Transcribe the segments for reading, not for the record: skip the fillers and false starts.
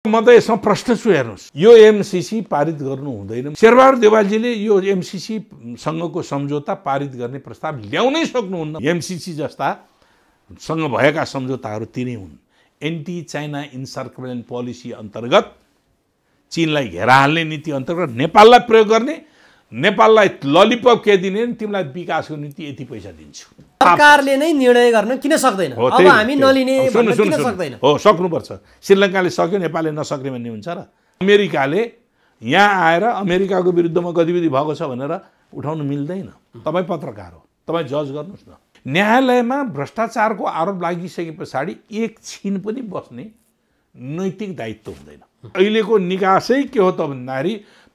म त यसमा प्रश्न छु हेर्नुहोस्, यो एमसीसी पारित गर्नु हुँदैन। शेरबहादुर देवालजीले यो एमसीसी सँगको सम्झौता पारित गर्ने प्रस्ताव ल्याउनै सक्नुहुन्न। एमसीसी जस्ता सँग भएका सम्झौताहरू तिनै हुन्। एन्टी चाइना इन्सर्कुलेसन पोलिसी अन्तर्गत चीनलाई घेरा हाल्ने नीति अन्तर्गत नेपाललाई प्रयोग गर्ने, नेपाललाई ललिपप के दिने, तिमीलाई विकासको नीति यति पैसा दिन्छु। सरकारले नै निर्णय गर्न किन सक्दैन? अब हामी नलिने भन्न किन सक्दैन? हो, सक्नुपर्छ। श्रीलङ्काले सक्यो, नेपालले नसक्ने भन्ने हुन्छ र? अमेरिकाले यहाँ आएर अमेरिकाको विरुद्धमा गतिविधि भएको छ भनेर उठाउनु मिल्दैन। तपाईँ पत्रकार हो, तपाईँ जज गर्नुहोस् न। न्यायालयमा भ्रष्टाचारको आरोप लागिसके पछाडि एक छिन पनि बस्ने नैतिक दायित्व हुँदैन। अहिलेको निकासै के हो त भन्दाखेरि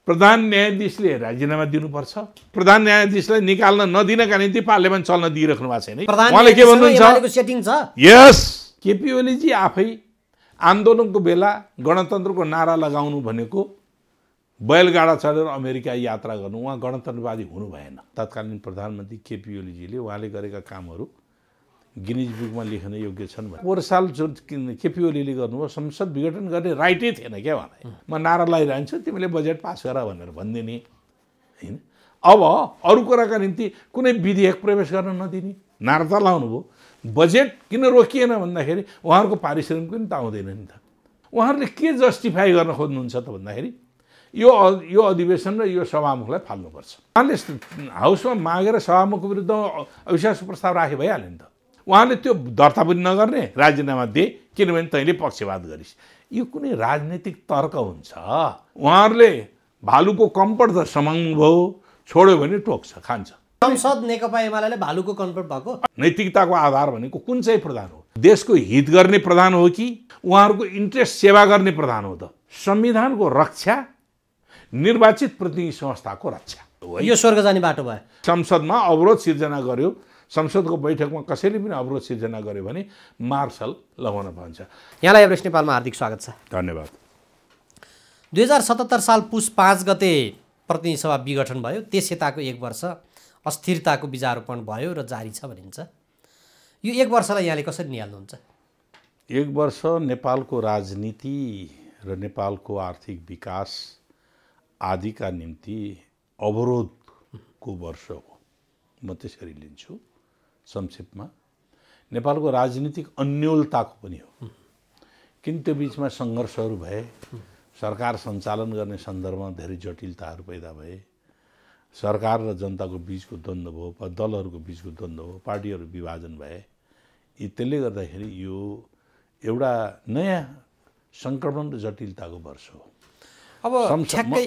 प्रधान न्यायाधीशले राजीनामा दिनुपर्छ। प्रधान न्यायाधीशलाई निकाल्न नदिनका निम्ति पार्लियामेन्ट चल्न दिइराख्नु भएको छैन। उहाँले के भन्नुहुन्छ? यस, केपी ओलीजी आफै आन्दोलनको बेला गणतन्त्रको नारा लगाउनु भनेको बैलगाडा चढेर अमेरिका यात्रा गर्नु, उहाँ गणतन्त्रवादी हुनु भएन। तत्कालीन प्रधानमन्त्री केपी ओलीजीले उहाँले गरेका कामहरू गिनिज बुकमा लेख्न योग्य छन् भने पोहोर साल जो केपी ओलीले गर्नुभयो, संसद विघटन गर्ने राइटै थिएन क्या उहाँलाई। म नारा लगाइरहन्छु, तिमीले बजेट पास गर भनेर भनिदिने होइन। अब अरू कुराका निम्ति कुनै विधेयक प्रवेश गर्न नदिने नारा त लाउनु भयो। बजेट किन रोकिएन भन्दाखेरि उहाँहरूको पारिश्रमिक पनि त आउँदैन नि त। उहाँहरूले के जस्टिफाई गर्न खोज्नुहुन्छ त भन्दाखेरि यो अधिवेशन र यो सभामुखलाई फाल्नुपर्छ। उहाँले हाउसमा मागेर सभामुखको विरुद्ध अविश्वास प्रस्ताव राखे भइहाल्यो नि त। उहाँले त्यो दर्ता पनि नगर्ने, राजीनामा दे किनभने तैँले पक्षपात गरिस्। यो कुनै राजनीतिक तर्क हुन्छ? उहाँहरूले भालुको कम्पट त समाउनु भयो, छोड्यो भने टोक्छ, खान्छ। संसद नेकपा एमाले भालुको कम्पट भएको नैतिकताको आधार भनेको कुन चाहिँ प्रधान हो? देशको हित गर्ने प्रधान हो कि उहाँहरूको इन्ट्रेस्ट सेवा गर्ने प्रधान हो त? संविधानको रक्षा, निर्वाचित प्रतिनिधि संस्थाको रक्षा, यो स्वर्ग जाने बाटो भयो। संसदमा अवरोध सिर्जना गर्यो, संसदको बैठकमा कसैले पनि अवरोध सिर्जना गर्यो भने मार्शल लगाउन पाउँछ। यहाँलाई एभरेस्ट नेपालमा हार्दिक स्वागत छ। धन्यवाद। 2077 साल पुस 5 गते प्रतिनिधि सभा विघटन भयो। त्यस यताको 1 वर्ष अस्थिरताको बीजारोपण भयो र जारी छ भनिन्छ। यो 1 वर्षलाई यहाँले कसरी निहाल्नुहुन्छ? 1 वर्ष नेपालको राजनीति र नेपालको आर्थिक विकास आदिका निम्ति अवरोधको वर्ष हो, म त्यसरी लिन्छु। संक्षेपमा नेपालको राजनीतिक अन्योलताको पनि हो, किन त्यो बिचमा सङ्घर्षहरू भए, सरकार सञ्चालन गर्ने सन्दर्भमा धेरै जटिलताहरू पैदा भए, सरकार र जनताको बिचको द्वन्द्व भयो, दलहरूको बिचको द्वन्द्व हो, पार्टीहरू विभाजन भए। त्यसले गर्दाखेरि यो एउटा नयाँ सङ्क्रमण र जटिलताको वर्ष हो। अब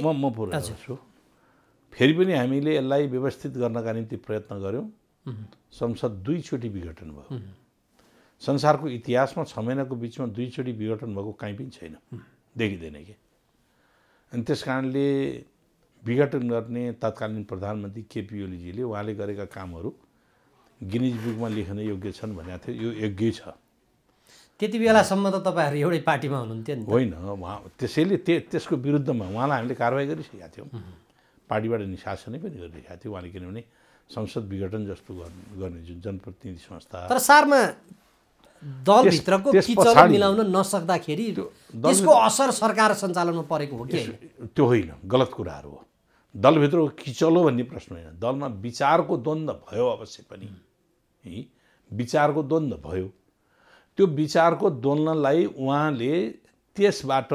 म पुरा गर्छु। फेरि पनि हामीले यसलाई व्यवस्थित गर्नका निम्ति प्रयत्न गऱ्यौँ। संसद 2 चोटि विघटन भयो। संसारको इतिहासमा 6 महिनाको बिचमा 2 चोटि विघटन भएको कहीँ पनि छैन, देखिँदैन कि। अनि त्यस कारणले विघटन गर्ने तत्कालीन प्रधानमन्त्री केपी ओलीजीले उहाँले गरेका कामहरू गिनिज बुकमा लेख्न योग्य छन् भनेको थियो। यो योग्य छ। त्यति बेलासम्म त तपाईँहरू एउटै पार्टीमा हुनुहुन्थ्यो नि? होइन, उहाँ त्यसैले त्यसको विरुद्धमा उहाँलाई हामीले कारवाही गरिसकेका थियौँ। पार्टीबाट निष्कासनै पनि गरिरहेका थियो उहाँले, किनभने संसद विघटन जस्तो गर्ने जुन जनप्रतिनिधि संस्था। तर सारमा दलभित्रको किचलो मिलाउन नसक्दाखेरि त्यसको असर सरकार सञ्चालनमा परेको हो कि? त्यो होइन, गलत कुराहरू हो। दलभित्रको किचलो भन्ने प्रश्न होइन। दलमा विचारको द्वन्द्व भयो अवश्य पनि, विचारको द्वन्द्व भयो। त्यो विचारको द्वन्द्वलाई उहाँले त्यसबाट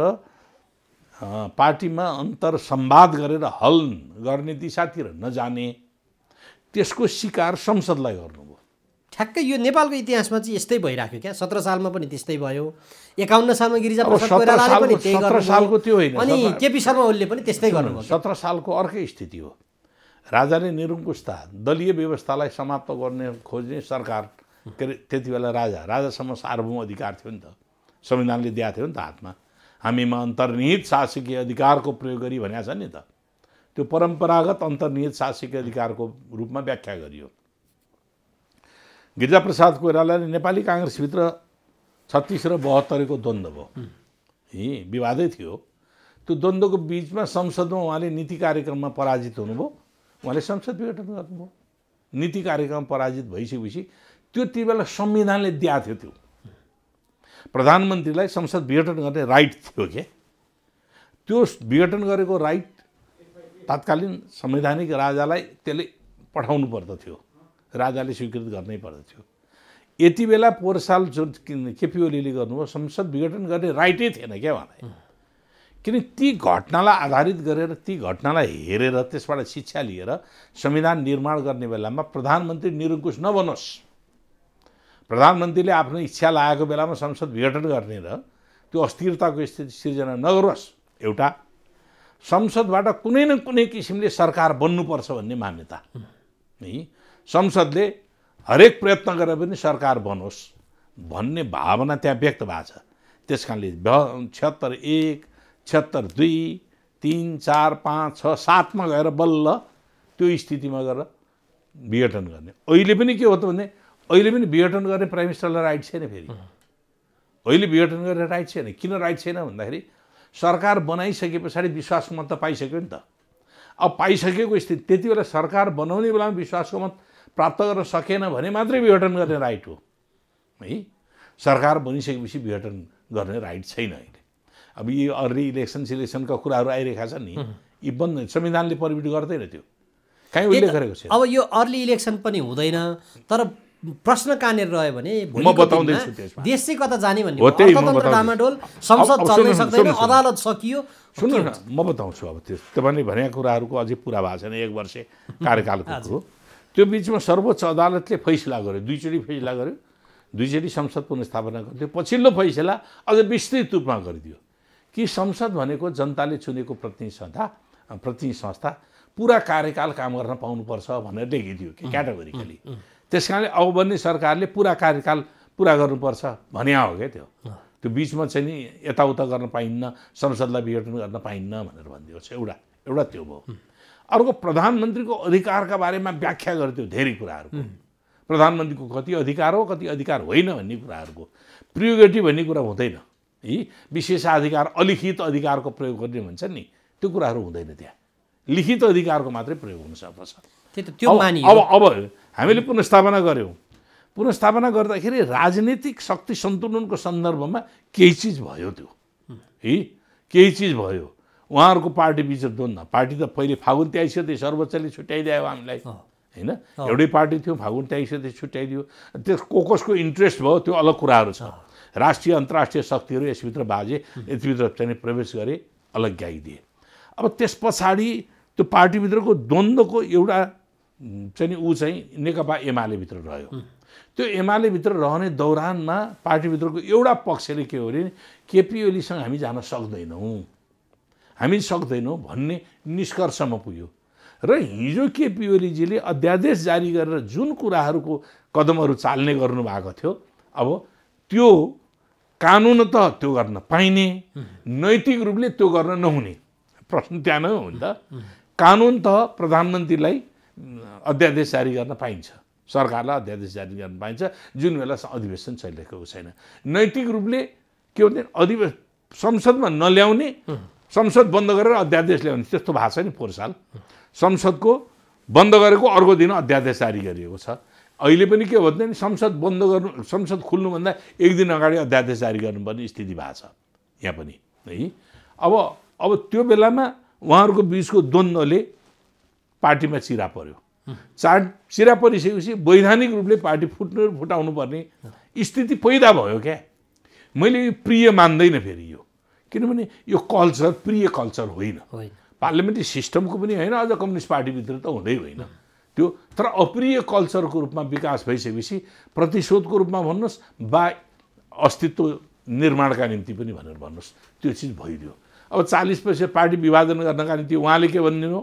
पार्टीमा अन्तर संवाद गरेर हल गर्ने दिशातिर नजाने, त्यसको शिकार संसदलाई गर्नुभयो। ठ्याक्कै यो नेपालको इतिहासमा चाहिँ यस्तै भइराख्यो क्या? 17 सालमा पनि त्यस्तै भयो, 51 सालमा गिरिजाप्रसाद कोइरालाले पनि त्यही गर्नुभयो। 17 सालको त्यो होइन, अनि केपी शर्मा ओलीले पनि त्यस्तै गर्नुभयो। 17 सालको अर्कै स्थिति हो। राजाले निरङ्कुशता, दलीय व्यवस्थालाई समाप्त गर्ने खोज्ने सरकार, के अरे त्यति बेला राजासम्म सार्वभौम अधिकार थियो नि त, संविधानले दिएको थियो नि त हातमा। हामीमा अन्तर्निहित शासकीय अधिकारको प्रयोग गरी भनेको छ नि त। त्यो परम्परागत अन्तर्निहित शासकीय अधिकारको रूपमा व्याख्या गरियो। गिरिजाप्रसाद कोइरालाले नेपाली काङ्ग्रेसभित्र 36 र 72 को द्वन्द्व भयो, विवादै थियो। त्यो द्वन्द्वको बिचमा संसदमा उहाँले नीति कार्यक्रममा पराजित हुनुभयो, उहाँले संसद विघटन गर्नुभयो। नीति कार्यक्रम पराजित भइसकेपछि त्यो बेला संविधानले दिएको थियो, त्यो प्रधानमन्त्रीलाई संसद विघटन गर्ने राइट थियो के? त्यो विघटन गरेको राइट तत्कालीन संवैधानिक राजालाई त्यसले पठाउनु पर्दथ्यो, राजाले स्वीकृत गर्नै पर्दथ्यो। यति बेला पोहोर साल जो केपी ओलीले गर्नुभयो संसद विघटन गर्ने राइटै थिएन क्या उहाँलाई। किन ती घटनालाई आधारित गरेर ती घटनालाई हेरेर त्यसबाट शिक्षा लिएर संविधान निर्माण गर्ने बेलामा प्रधानमन्त्री निरङ्कुश नबनोस्, प्रधानमन्त्रीले आफ्नो इच्छा लागेको बेलामा संसद विघटन गर्ने र त्यो अस्थिरताको स्थिति सिर्जना नगरोस्, एउटा संसदबाट कुनै न कुनै किसिमले सरकार बन्नुपर्छ भन्ने मान्यता है, संसदले हरेक प्रयत्न गरेर पनि सरकार बनोस् भन्ने भावना त्यहाँ व्यक्त भएको छ। त्यस कारणले 76(1), 76(2), 3, 4, 5, 6, 7 मा गएर बल्ल त्यो स्थितिमा गएर विघटन गर्ने। अहिले पनि के हो त भने अहिले पनि विघटन गर्ने प्राइम मिनिस्टरलाई राइट छैन। फेरि अहिले विघटन गर्ने राइट छैन। किन राइट छैन भन्दाखेरि सरकार बनाइसके पछाडि विश्वासको मत त पाइसक्यो नि त। अब पाइसकेको स्थिति त्यति बेला सरकार बनाउने बेलामा विश्वासको मत प्राप्त गर्न सकेन भने मात्रै विघटन गर्ने राइट हो है। सरकार बनिसकेपछि विघटन गर्ने राइट छैन अहिले। अब यी अर्ली इलेक्सन सिलेक्सनका कुराहरू आइरहेका छन् नि, यी बन्द संविधानले परमिट गर्दैन, त्यो कहीँ उल्लेख गरेको छैन। अब यो अर्ली इलेक्सन पनि हुँदैन, तर प्रश्न कहाँनिर रह्यो भने म बताउँदैछु त्यसमा देश चाहिँ कता जाने भन्ने हो, त्यही म अर्थतन्त्र बताउँछु। डामाडोल, संसद चल्नै सक्दैन, अदालत सकियो। सुन्नु न, म बताउँछु। अब त्यो तपाईँले भनेका कुराहरूको अझै पुरा भएको छैन, 1 वर्ष कार्यकालको हो। त्यो बिचमा सर्वोच्च अदालतले फैसला गर्यो, 2 चोटि फैसला गर्यो, 2 चोटि संसद पुनर्स्थापना गरिदियो। पछिल्लो फैसला अझ विस्तृत रूपमा गरिदियो कि संसद भनेको जनताले चुनेको प्रतिनिधि संस्था पुरा कार्यकाल काम गर्न पाउनुपर्छ भनेर लेखिदियो कि क्याटेगोरिकली। त्यस कारणले अब बन्ने सरकारले पुरा कार्यकाल पुरा गर्नुपर्छ भने हो क्या त्यो। त्यो बिचमा चाहिँ नि यताउता गर्न पाइन्न, संसदलाई विघटन गर्न पाइन्न भनेर भनिदिएको छ। एउटा त्यो भयो। अर्को प्रधानमन्त्रीको अधिकारका बारेमा व्याख्या गरिदियो धेरै कुराहरूको। प्रधानमन्त्रीको कति अधिकार हो कति अधिकार होइन भन्ने कुराहरूको प्रियोरिटी भन्ने कुरा हुँदैन है। विशेषाधिकार अलिखित अधिकारको प्रयोग गर्ने भन्छ नि, त्यो कुराहरू हुँदैन त्यहाँ। लिखित अधिकारको मात्रै प्रयोग हुन सक्दछ। अब हामीले पुनर्स्थापना गऱ्यौँ। पुनर्स्थापना गर्दाखेरि राजनीतिक शक्ति सन्तुलनको सन्दर्भमा केही चिज भयो त्यो है, केही चिज भयो। उहाँहरूको पार्टी बिच द्वन्द्व, पार्टी त पहिले फागुन 23 गते सर्वोच्चले छुट्याइदियो हामीलाई होइन, एउटै पार्टी थियो, फागुन 23 गते छुट्याइदियो। त्यस कसको इन्ट्रेस्ट भयो त्यो अलग कुराहरू छ। राष्ट्रिय अन्तर्राष्ट्रिय शक्तिहरू यसभित्र बाजे, यसभित्र चाहिँ प्रवेश गरे, अलग गाइदिए। अब त्यस पछाडि त्यो पार्टीभित्रको द्वन्द्वको एउटा चाहिँ ऊ चाहिँ नेकपा एमाले भित्र रह्यो। त्यो एमाले भित्र रहने दौरानमा पार्टीभित्रको एउटा पक्षले के हो भने केपी ओलीसँग हामी जान सक्दैनौँ भन्ने निष्कर्षमा पुग्यो। र हिजो केपी ओलीजीले अध्यादेश जारी गरेर जुन कुराहरूको कदमहरू चाल्ने गर्नुभएको थियो, अब त्यो कानुन त त्यो गर्न पाइने, नैतिक रूपले त्यो गर्न नहुने प्रश्न त्यहाँ नै हो नि त। कानुन त प्रधानमन्त्रीलाई अध्यादेश जारी गर्न पाइन्छ, सरकारलाई अध्यादेश जारी गर्न पाइन्छ जुन बेला अधिवेशन चलिरहेको छैन। नैतिक रूपले के भन्छ संसदमा नल्याउने, संसद बन्द गरेर अध्यादेश ल्याउने, त्यस्तो भएको छ नि। पोहोर साल संसदको बन्द गरेको अर्को दिन अध्यादेश जारी गरिएको छ। अहिले पनि के भन्दा नि संसद बन्द गर्नु, संसद खुल्नुभन्दा 1 दिन अगाडि अध्यादेश जारी गर्नुपर्ने स्थिति भएको छ यहाँ पनि है। अब त्यो बेलामा उहाँहरूको बिचको द्वन्द्वले पार्टीमा चिरा पर्यो। चिरा परिसकेपछि वैधानिक रूपले पार्टी फुटाउनु पर्ने स्थिति पैदा भयो क्या। मैले यो प्रिय मान्दैन फेरि यो, किनभने यो कल्चर प्रिय कल्चर होइन, पार्लियामेन्ट्री सिस्टमको पनि होइन, अझ कम्युनिस्ट पार्टीभित्र त हुँदै होइन त्यो। तर अप्रिय कल्चरको रूपमा विकास भइसकेपछि प्रतिशोधको रूपमा भन्नुहोस् वा अस्तित्व निर्माणका निम्ति पनि भनेर भन्नुहोस्, त्यो चिज भइदियो। अब 40% पार्टी विभाजन गर्नका निम्ति उहाँले के भनिदिनु,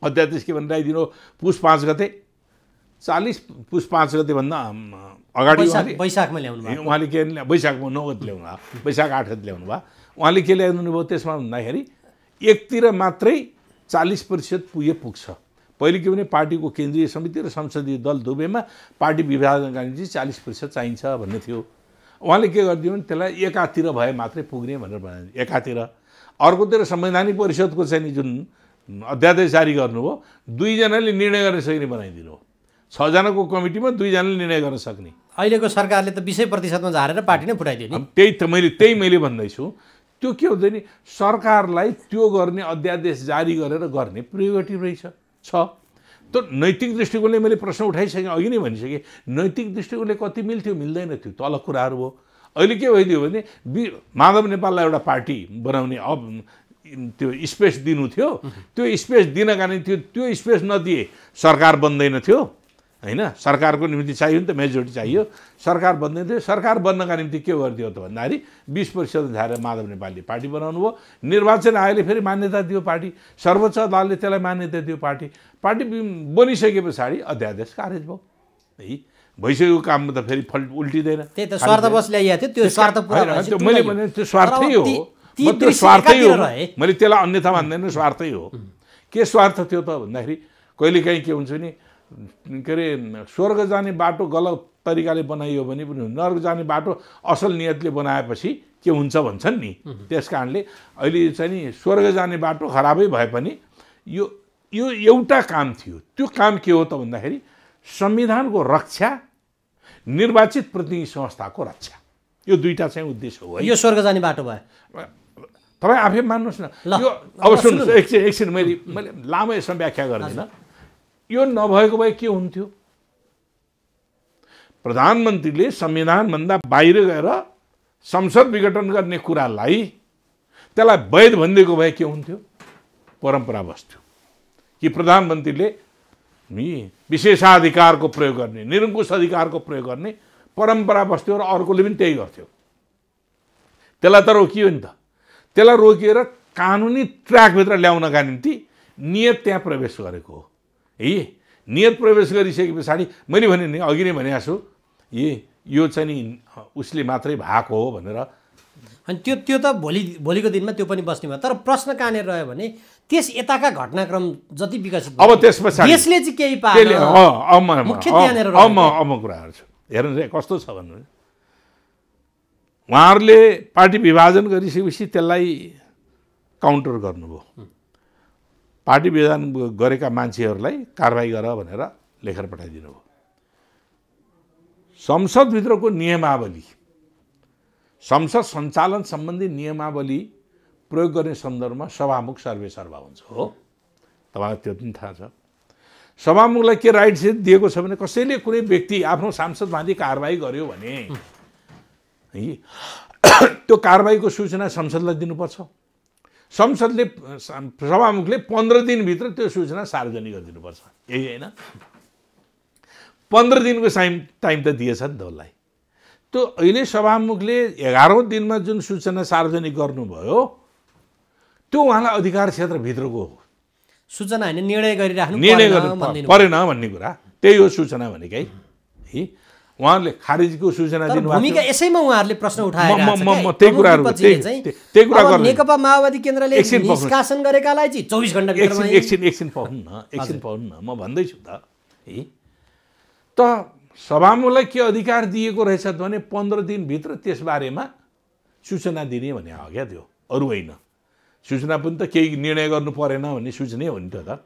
अध्यादेश के भनेर आइदिनु पुस 5 गते, 40 पुस 5 गते भन्दा अगाडि वैशाखमा ल्याउनु भयो। उहाँले के वैशाखमा 9 गते ल्याउनु भयो, वैशाख 8 गते ल्याउनु भयो। उहाँले के ल्याइदिनु भयो त्यसमा भन्दाखेरि एकतिर मात्रै 40% पुग्छ। पहिले के भने पार्टीको केन्द्रीय समिति र संसदीय दल दुवैमा पार्टी विभाजनका निम्ति 40% चाहिन्छ भन्ने थियो। उहाँले के गरिदियो भने त्यसलाई एकातिर भए मात्रै पुग्ने भनेर भने एकातिर। अर्कोतिर संवैधानिक परिषदको चाहिँ नि जुन अध्यादेश जारी गर्नुभयो, 2 जनाले निर्णय गर्न सक्ने बनाइदिनु हो। 6 जनाको कमिटीमा 2 जनाले निर्णय गर्न सक्ने। अहिलेको सरकारले त 20% झारेर पार्टी नै फुटाइदियो नि। त्यही मैले भन्दैछु, त्यो के हुन्छ नि सरकारलाई त्यो गर्ने अध्यादेश जारी गरेर गर्ने प्रिरोगेटिभ रहेछ छ। त नैतिक दृष्टिकोणले मैले प्रश्न उठाइसकेँ, अघि नै भनिसकेँ, नैतिक दृष्टिकोणले कति मिल्थ्यो मिल्दैन थियो तल कुराहरू हो। अहिले के भइदियो भने माधव नेपाललाई एउटा पार्टी बनाउने अब त्यो स्पेस दिनु थियो, त्यो स्पेस दिनका निम्ति त्यो स्पेस नदिए सरकार बन्दैन थियो होइन। सरकारको निम्ति चाहियो नि त, मेजोरिटी चाहियो, सरकार बन्दैन थियो। सरकार बन्नका निम्ति के गरिदियो त भन्दाखेरि 20% झारेर माधव नेपालले पार्टी बनाउनु भयो। निर्वाचन आयोगले फेरि मान्यता दियो पार्टी, सर्वोच्च अदालतले त्यसलाई मान्यता दियो पार्टी बनिसके पछाडि अध्यादेश खारेज भयो है। भइसकेको काममा त फेरि उल्टिँदैन। त्यही त स्वार्थवश ल्याइएको थियो, त्यो स्वार्थ पुरा त्यो मैले भने त्यो स्वार्थै हो, त्यो स्वार्थै हो, मैले त्यसलाई अन्यथा भन्दैन, स्वार्थै हो। के स्वार्थ थियो त भन्दाखेरि कहिलेकाहीँ के हुन्छ नि के अरे स्वर्ग जाने बाटो गलत तरिकाले बनाइयो भने पनि नर्क जाने बाटो असल नियतले बनाएपछि के हुन्छ भन्छन् नि। त्यस कारणले अहिले चाहिँ नि स्वर्ग जाने बाटो खराबै भए पनि यो एउटा काम थियो। त्यो काम के हो त भन्दाखेरि संविधानको रक्षा, निर्वाचित प्रतिनिधि संस्थाको रक्षा, यो दुईटा चाहिँ उद्देश्य हो है। यो स्वर्ग जाने बाटो भयो तपाईँ आफै मान्नुहोस् न। यो अब सुन्नुहोस् एकछिन मैले लामो यसमा व्याख्या गर्दिनँ। यो नभएको भए के हुन्थ्यो? प्रधानमन्त्रीले संविधानभन्दा बाहिर गएर संसद विघटन गर्ने कुरालाई त्यसलाई वैध भनिदिएको भए के हुन्थ्यो? परम्परा बस्थ्यो कि प्रधानमन्त्रीले विशेषाधिकारको प्रयोग गर्ने, निरङ्कुश अधिकारको प्रयोग गर्ने परम्परा बस्थ्यो र अर्कोले पनि त्यही गर्थ्यो। त्यसलाई त रोकियो नि त। त्यसलाई रोकिएर कानुनी ट्र्याकभित्र ल्याउनका निम्ति नियत त्यहाँ प्रवेश गरेको हो है। नियत प्रवेश गरिसके पछाडि मैले भने नि अघि नै भनेको छु यो चाहिँ नि उसले मात्रै भएको हो भनेर। अनि त्यो त भोलिको दिनमा त्यो पनि बस्ने भयो। तर प्रश्न कहाँनिर रह्यो भने त्यस यताका घटनाक्रम जति विकसित अब त्यस पछाडि देशले चाहिँ केही पाएन। मुख्य त्यहाँनिर कुराहरू छ। हेर्नुहोस् कस्तो छ भन्नु, उहाँहरूले पार्टी विभाजन गरिसकेपछि त्यसलाई काउन्टर गर्नुभयो। पार्टी विभाजन गरेका मान्छेहरूलाई कारबाही गर भनेर लेखेर पठाइदिनु भयो। संसदभित्रको नियमावली, संसद सञ्चालन सम्बन्धी नियमावली प्रयोग गर्ने सन्दर्भमा सभामुख सर्वेसर्वा हुन्छ हो। तपाईँलाई त्यो पनि थाहा छ। सभामुखलाई के राइट दिएको छ भने कसैले कुनै व्यक्ति आफ्नो सांसदमाथि कारबाही गर्यो भने है त्यो कारबाहीको सूचना संसदलाई दिनुपर्छ। संसदले सभामुखले 15 दिनभित्र त्यो सूचना सार्वजनिक गरिदिनुपर्छ, यही होइन? 15 दिनको टाइम त दिएछ नि त उसलाई। त्यो अहिले सभामुखले 11औं दिनमा जुन सूचना सार्वजनिक गर्नुभयो त्यो उहाँलाई अधिकार क्षेत्रभित्रको हो। सूचना होइन, निर्णय गरिराख्नु परेन भन्ने कुरा त्यही हो सूचना भनेकै है। उहाँहरूले खारिजको सूचना दिनुभएको भूमिका यसैमा उहाँहरूले प्रश्न म त्यही कुराहरू नेकपा माओवादी केन्द्रले निष्कासन गरेकालाई चाहिँ 24 घण्टाभित्रमा एकछिन पाउनु न म भन्दैछु त है। त सभामुखलाई के अधिकार दिएको रहेछ भने 15 दिनभित्र त्यसबारेमा सूचना दिने भने हो क्या, त्यो अरू होइन। सूचना पनि त केही निर्णय गर्नु परेन भन्ने सूचनै हो नि त।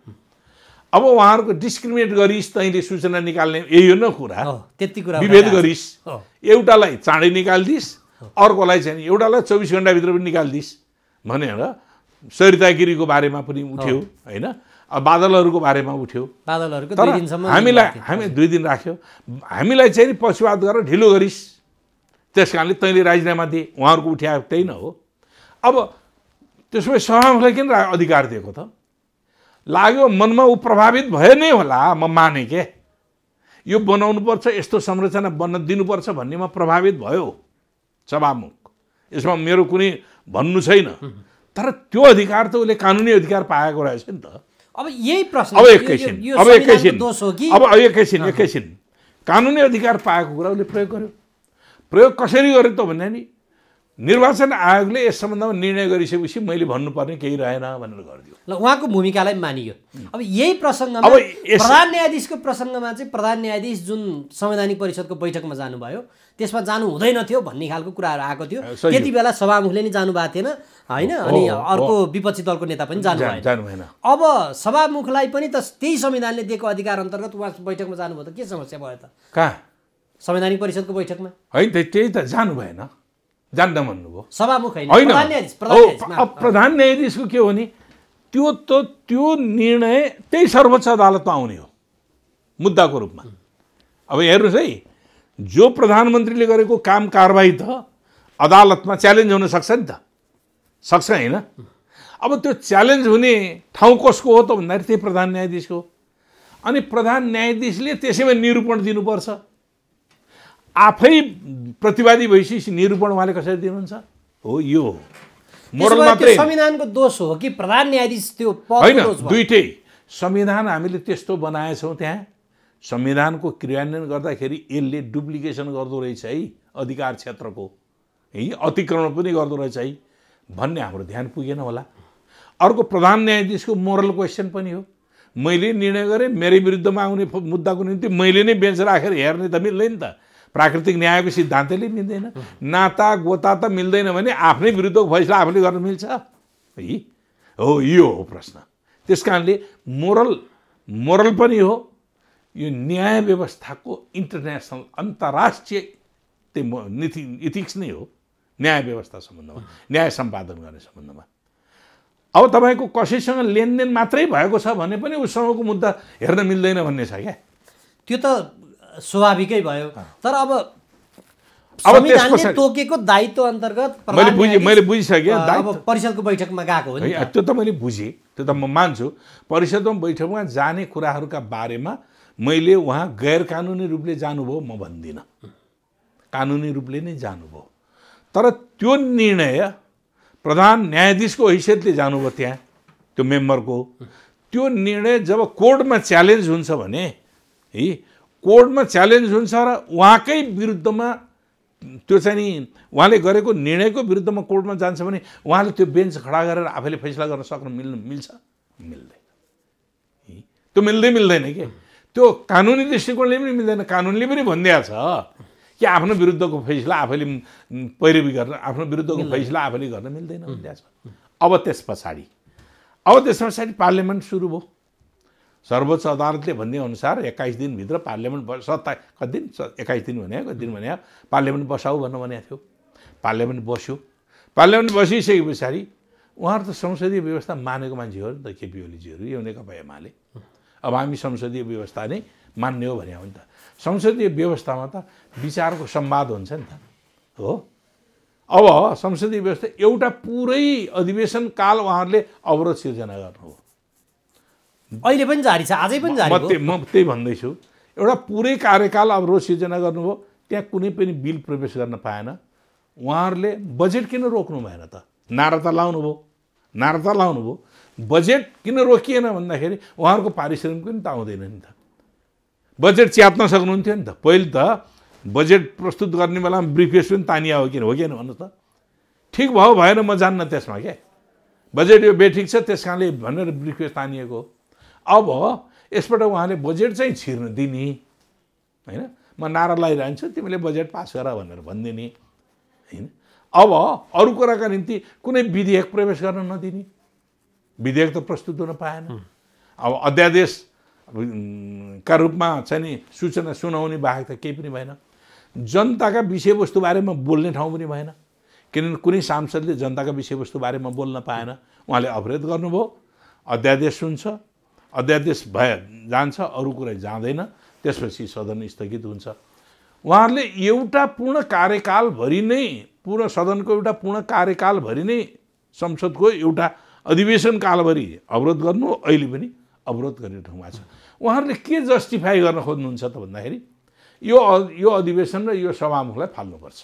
अब उहाँहरूको डिस्क्रिमिनेट गरिस् तैँले सूचना निकाल्ने यही हो न कुरा। त्यति कुरा विभेद गरिस्, एउटालाई चाँडै निकाल्दिस्, अर्कोलाई चाहिँ एउटालाई 24 घण्टाभित्र पनि निकाल्दिस् भनेर सरिता गिरीको बारेमा पनि उठ्यो होइन। अब बादलहरूको बारेमा उठ्यो, बादलहरूको तर 2 दिनसम्म हामी 2 दिन राख्यो। हामीलाई चाहिँ पक्षपात गरेर ढिलो गरिस्, त्यस कारणले तैँले राजीनामा दिए, उहाँहरूको उठ्याएको त्यही न हो। अब त्यसो भए सभामुखलाई किन अधिकार दिएको त? लाग्यो मनमा ऊ प्रभावित भयो नै होला, म माने के यो बनाउनुपर्छ, यस्तो संरचना बन्न दिनुपर्छ भन्नेमा प्रभावित भयो सभामुख। यसमा मेरो कुनै भन्नु छैन, तर त्यो अधिकार त उसले कानुनी अधिकार पाएको रहेछ नि त। अब यही प्रश्न एकैछिन कानुनी अधिकार पाएको कुरा उसले प्रयोग गर्यो। प्रयोग कसरी गर्यो त भन्ने नि निर्वाचन आयोगले यस सम्बन्धमा निर्णय गरिसकेपछि मैले भन्नुपर्ने केही रहेन भनेर गरिदियो। ल उहाँको भूमिकालाई मानियो। अब यही प्रसङ्गमा प्रधान न्यायाधीशको प्रसङ्गमा चाहिँ प्रधान न्यायाधीश जुन संवैधानिक परिषदको बैठकमा जानुभयो त्यसमा जानु हुँदैन थियो भन्ने खालको कुराहरू आएको थियो। त्यति बेला सभामुखले नि जानुभएको थिएन होइन, अनि अर्को विपक्षी दलको नेता पनि जानु भएन। अब सभामुखलाई पनि त त्यही संविधानले दिएको अधिकार अन्तर्गत उहाँ बैठकमा जानुभयो त के समस्या भयो त? कहाँ? संवैधानिक परिषदको बैठकमा होइन, त्यही त जानु भएन। जान्न भन्नुभयो। सभामुख होइन प्रधान न्यायाधीशको के हो नि त्यो निर्णय त्यही सर्वोच्च अदालतमा आउने हो मुद्दाको रूपमा। अब हेर्नुहोस् है, जो प्रधानमन्त्रीले गरेको काम कारबाही त अदालतमा च्यालेन्ज हुन सक्छ नि त, सक्छ होइन? अब त्यो च्यालेन्ज हुने ठाउँ कसको हो त भन्दाखेरि त्यही प्रधान न्यायाधीशको हो। अनि प्रधान न्यायाधीशले त्यसैमा निरूपण दिनुपर्छ। आफै प्रतिवादी भइसकेपछि निरूपण उहाँले कसरी दिनुहुन्छ? हो यो हो मोरल मात्रै, संविधानको दोष हो कि प्रधान न्यायाधीश त्यो होइन, दुईटै। संविधान हामीले त्यस्तो बनाएछौँ, त्यहाँ संविधानको क्रियान्वयन गर्दाखेरि यसले डुप्लिकेसन गर्दो रहेछ है, अधिकार क्षेत्रको है अतिक्रमण पनि गर्दो रहेछ है भन्ने हाम्रो ध्यान पुगेन होला। अर्को प्रधान न्यायाधीशको मोरल क्वेसन पनि हो। मैले निर्णय गरेँ, मेरै विरुद्धमा आउने मुद्दाको निम्ति मैले नै बेन्च राखेर हेर्ने त मिल्दैन त। प्राकृतिक न्यायको सिद्धान्तले मिल्दैन। नाता गोता त मिल्दैन भने आफ्नै विरुद्धको फैसला आफूले गर्न मिल्छ है? हो यो हो प्रश्न। त्यस कारणले मोरल पनि हो, यो न्याय व्यवस्थाको इन्टरनेसनल अन्तर्राष्ट्रिय नीति इथिक्स नै हो न्याय व्यवस्था सम्बन्धमा, न्याय सम्पादन गर्ने सम्बन्धमा। अब तपाईँको कसैसँग लेनदेन मात्रै भएको छ भने पनि उसँगको मुद्दा हेर्न मिल्दैन भन्ने छ क्या। त्यो त स्वाभाविकै भयो। तर अब संविधानले तोकेको दायित्व अन्तर्गत मैले बुझिसकेँ। अब परिषदको बैठकमा गएको हो नि, त्यो त मैले बुझेँ, त्यो त म मान्छु। परिषदमा बैठकमा जाने कुराहरूका बारेमा मैले उहाँ गैर कानुनी रूपले जानुभयो म भन्दिनँ, कानुनी रूपले नै जानुभयो। तर त्यो निर्णय प्रधान न्यायाधीशको हैसियतले जानुभयो त्यहाँ, त्यो मेम्बरको। त्यो निर्णय जब कोर्टमा च्यालेन्ज हुन्छ भने है, कोर्टमा च्यालेन्ज हुन्छ र उहाँकै विरुद्धमा त्यो चाहिँ नि उहाँले गरेको निर्णयको विरुद्धमा कोर्टमा जान्छ भने उहाँले त्यो बेन्च खडा गरेर आफैले फैसला गर्न सक्नु मिल्छ? मिल्दैन। त्यो मिल्दैन के? त्यो कानुनी दृष्टिकोणले पनि मिल्दैन। कानुनले पनि भनिदिएको छ कि आफ्नो विरुद्धको फैसला आफैले पैरवी गर्न, आफ्नो विरुद्धको फैसला आफैले गर्न मिल्दैन भनिदिएको छ। अब त्यस पछाडि पार्लियामेन्ट सुरु भयो। सर्वोच्च अदालतले भन्ने अनुसार 21 दिनभित्र पार्लियामेन्ट 21 दिन भने पार्लियामेन्ट बसाऊ भन्नु भनेको थियो। पार्लियामेन्ट बस्यो। पार्लियामेन्ट बसिसके पछाडि उहाँहरू त संसदीय व्यवस्था मानेको मान्छे हो नि त, केपी ओलीजीहरू, यो नेकपा एमाले। अब हामी संसदीय व्यवस्था नै मान्ने हो भने हो नि त। संसदीय व्यवस्थामा त विचारको संवाद हुन्छ नि त, हो। अब संसदीय व्यवस्था एउटा पुरै अधिवेशन काल उहाँहरूले अवरोध सिर्जना गर्नु हो। अहिले पनि जारी छ, अझै पनि जारी हो। म त्यही भन्दैछु, एउटा पुरै कार्यकाल अवरोध सिर्जना गर्नुभयो। त्यहाँ कुनै पनि बिल प्रवेश गर्न पाएन। उहाँहरूले बजेट किन रोक्नु भएन त? नारा त लाउनु भयो। बजेट किन रोकिएन भन्दाखेरि उहाँहरूको पारिश्रमिक पनि त आउँदैन नि त। बजेट च्यात्न सक्नुहुन्थ्यो नि त। पहिले त बजेट प्रस्तुत गर्ने बेलामा ब्रिफकेस पनि तानिया हो किन भन्नुहोस् त? ठिक भयो भएन म जान्न त्यसमा क्या। बजेट यो बेठिक छ त्यस कारणले भनेर ब्रिफकेस तानिएको हो। अब यसबाट उहाँले बजेट चाहिँ छिर्न दिने होइन, म नारा लगाइरहन्छु तिमीले बजेट पास गर भनेर भनिदिने होइन। अब अरू कुराका निम्ति कुनै विधेयक प्रवेश गर्न नदिने, विधेयक त प्रस्तुत हुन पाएन। अब अध्यादेश का रूपमा चाहिँ नि सूचना सुनाउने बाहेक त केही पनि भएन। जनताका विषयवस्तु बारेमा बोल्ने ठाउँ पनि भएन, किनभने कुनै सांसदले जनताका विषयवस्तु बारेमा बोल्न पाएन। उहाँले अवरोध गर्नुभयो। अध्यादेश सुन्छ, अध्यादेश जान्छ, अरू कुरा जाँदैन। त्यसपछि सदन स्थगित हुन्छ। उहाँहरूले एउटा पूर्ण कार्यकालभरि नै, पूर्ण सदनको एउटा पूर्ण कार्यकालभरि नै संसदको एउटा अधिवेशन कालभरि अवरोध गर्नु, अहिले पनि अवरोध गर्ने ठाउँमा छ। उहाँहरूले के जस्टिफाई गर्न खोज्नुहुन्छ त भन्दाखेरि यो अधिवेशन र यो सभामुखलाई फाल्नुपर्छ,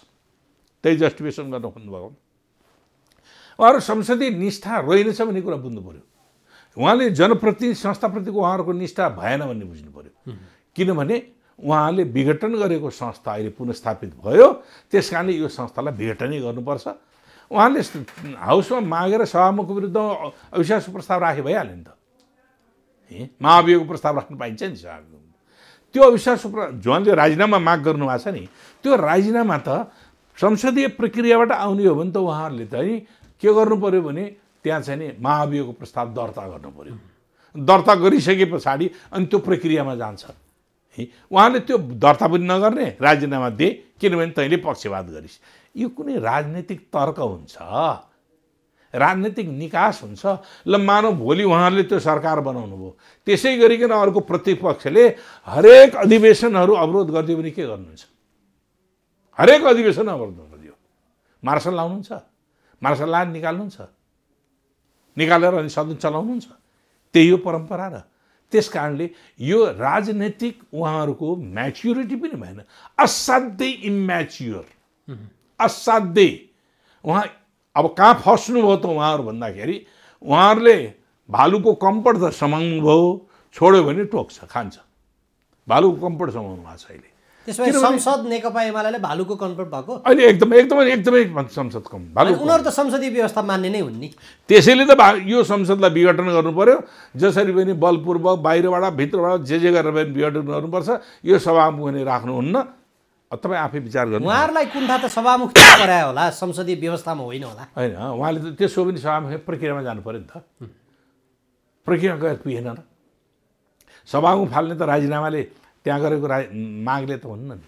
त्यही जस्टिफिकेसन गर्न खोज्नुभएको। उहाँहरू संसदीय निष्ठा रहेनछ भन्ने कुरा बुझ्नु पऱ्यो। उहाँले जनप्रतिनिधि संस्थाप्रतिको उहाँहरूको निष्ठा भएन भन्ने बुझ्नु पऱ्यो। किनभने उहाँले विघटन गरेको संस्था अहिले पुनस्थापित भयो, त्यस कारणले यो संस्थालाई विघटनै गर्नुपर्छ। उहाँले हाउसमा मागेर सभामुखको विरुद्ध अविश्वास प्रस्ताव राखे भइहाल्यो नि त। महाभियोगको प्रस्ताव राख्नु पाइन्छ नि सभामुख। त्यो अविश्वास जसले राजीनामा माग गर्नुभएको छ नि, त्यो राजीनामा त संसदीय प्रक्रियाबाट आउने हो भने त उहाँहरूले चाहिँ के गर्नु पर्यो भने त्यहाँ चाहिँ नि महाभियोगको प्रस्ताव दर्ता गर्नु पर्यो। दर्ता गरिसके पछाडि अनि त्यो प्रक्रियामा जान्छ। उहाँले त्यो दर्ता पनि नगर्ने, राजीनामा दिए, किनभने तैँले पक्षपात गरिस्। यो कुनै राजनीतिक तर्क हुन्छ, राजनीतिक निकास हुन्छ। ल मानव भोलि उहाँहरूले त्यो सरकार बनाउनु भयो, त्यसै गरिकन अर्को प्रतिपक्षले हरेक अधिवेशनहरू अवरोध गरिदियो भने के गर्नुहुन्छ? हरेक अधिवेशन अवरोध गरिदियो, मार्सल लाउनुहुन्छ, मार्सल लाएर निकाल्नुहुन्छ, निकालेर अनि सदन चलाउनुहुन्छ। त्यही हो परम्परा। र त्यस कारणले यो राजनीतिक उहाँहरूको म्याच्युरिटी पनि भएन, असाध्यै इम्याच्योर, असाध्यै। उहाँ अब कहाँ फस्नुभयो त उहाँहरू भन्दाखेरि उहाँहरूले भालुको कम्पड त समाउनु भयो, छोड्यो भने टोक्छ, खान्छ। भालुको कम्पड समाउनु भएको छ अहिले। त्यसमा संसद नेकपा एमाले भालुको कम्पड भएको अहिले एकदमै संसद कम भालु। उनीहरू त संसदीय व्यवस्था मान्ने नै हुन् नि। त्यसैले त यो संसदलाई विघटन गर्नु पर्यो। जसरी पनि बलपूर्वक बाहिरबाट भित्रबाट जे गरेर पनि विघटन गर्नुपर्छ। यो सभामुख भने राख्नुहुन्न। तपाईँ आफै विचार गर्नु। उहाँहरूलाई कुण्ठा त सभामुख परायो होला, संसदीय व्यवस्थामा होइन होला। होइन, उहाँले त त्यसो पनि सभामुख प्रक्रियामा जानु पर्यो नि त। प्रक्रिया गएर पुगेन र सभामुख फाल्ने त राजीनामाले त्यहाँ गरेको मागले त हुन्न नि।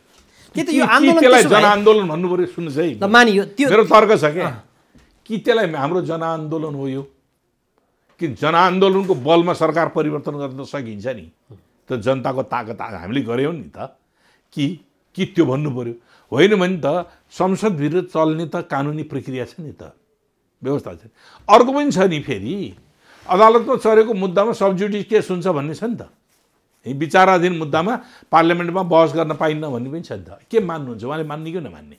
के त यो आन्दोलन त्यसलाई जनआन्दोलन भन्नु पर्यो? सुन्नुहोस् है, ल मानियो त्यो मेरो तर्क छ कि त्यसलाई हाम्रो जनआन्दोलन हो यो, कि जनआन्दोलनको बलमा सरकार परिवर्तन गर्न सकिन्छ नि? त जनताको ताकत हामीले गऱ्यौँ नि त, कि त्यो भन्नु पर्यो? होइन भने त संसदभित्र चल्ने त कानुनी प्रक्रिया छ नि त, व्यवस्था छ। अर्को पनि छ नि, फेरि अदालतमा चढेको मुद्दामा सबजुडिस केस हुन्छ भन्ने छ नि त। विचाराधीन मुद्दामा पार्लियामेन्टमा बहस गर्न पाइन्न भन्ने पनि छ नि त। के मान्नुहुन्छ? उहाँले मान्ने कि नमान्ने?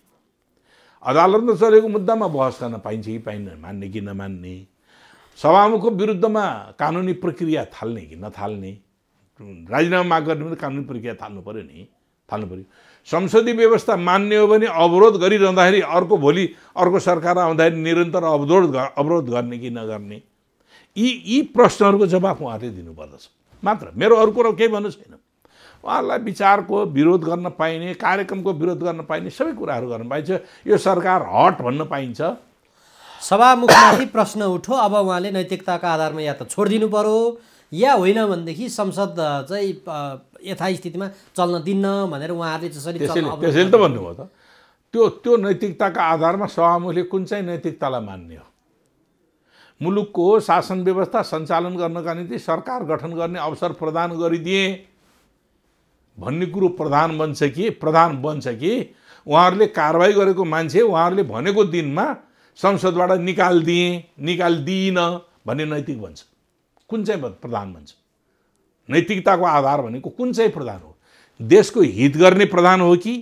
अदालतमा चलेको मुद्दामा बहस गर्न पाइन्छ कि पाइन्न, मान्ने कि नमान्ने? सभामुखको विरुद्धमा कानुनी प्रक्रिया थाल्ने कि नथाल्ने? राजीनामा माग गर्ने पनि कानुनी प्रक्रिया थाल्नु पर्यो नि, थाल्नु पर्यो। संसदीय व्यवस्था मान्ने हो भने अवरोध गरिरहँदाखेरि भोलि अर्को सरकार आउँदाखेरि निरन्तर अवरोध गर्ने कि नगर्ने? यी प्रश्नहरूको जवाफ उहाँहरूले दिनुपर्दछ मात्र। मेरो अरू कुरो केही भन्नु छैन। उहाँहरूलाई विचारको विरोध गर्न पाइने, कार्यक्रमको विरोध गर्न पाइने, सबै कुराहरू गर्न पाइन्छ। यो सरकार हट भन्न पाइन्छ। सभामुखमाथि प्रश्न उठो, अब उहाँले नैतिकताका आधारमा या त छोडिदिनु पर्यो या होइन भनेदेखि संसद चाहिँ यथास्थितिमा चल्न दिन्न भनेर उहाँहरूले जसरी त्यसैले त भन्नुभयो त। त्यो नैतिकताका आधारमा सभामुखले कुन चाहिँ नैतिकतालाई मान्ने हो? मुलुकको शासन व्यवस्था सञ्चालन गर्नका निम्ति सरकार गठन गर्ने अवसर प्रदान गरिदिए भन्ने कुरो प्रधान बन्छ कि उहाँहरूले कारबाही गरेको मान्छे उहाँहरूले भनेको दिनमा संसदबाट निकाल्दिइन भन्ने नैतिक बन्छ? कुन चाहिँ प्रधान बन्छ? नैतिकताको आधार भनेको कुन चाहिँ प्रधान हो? देशको हित गर्ने प्रधान हो कि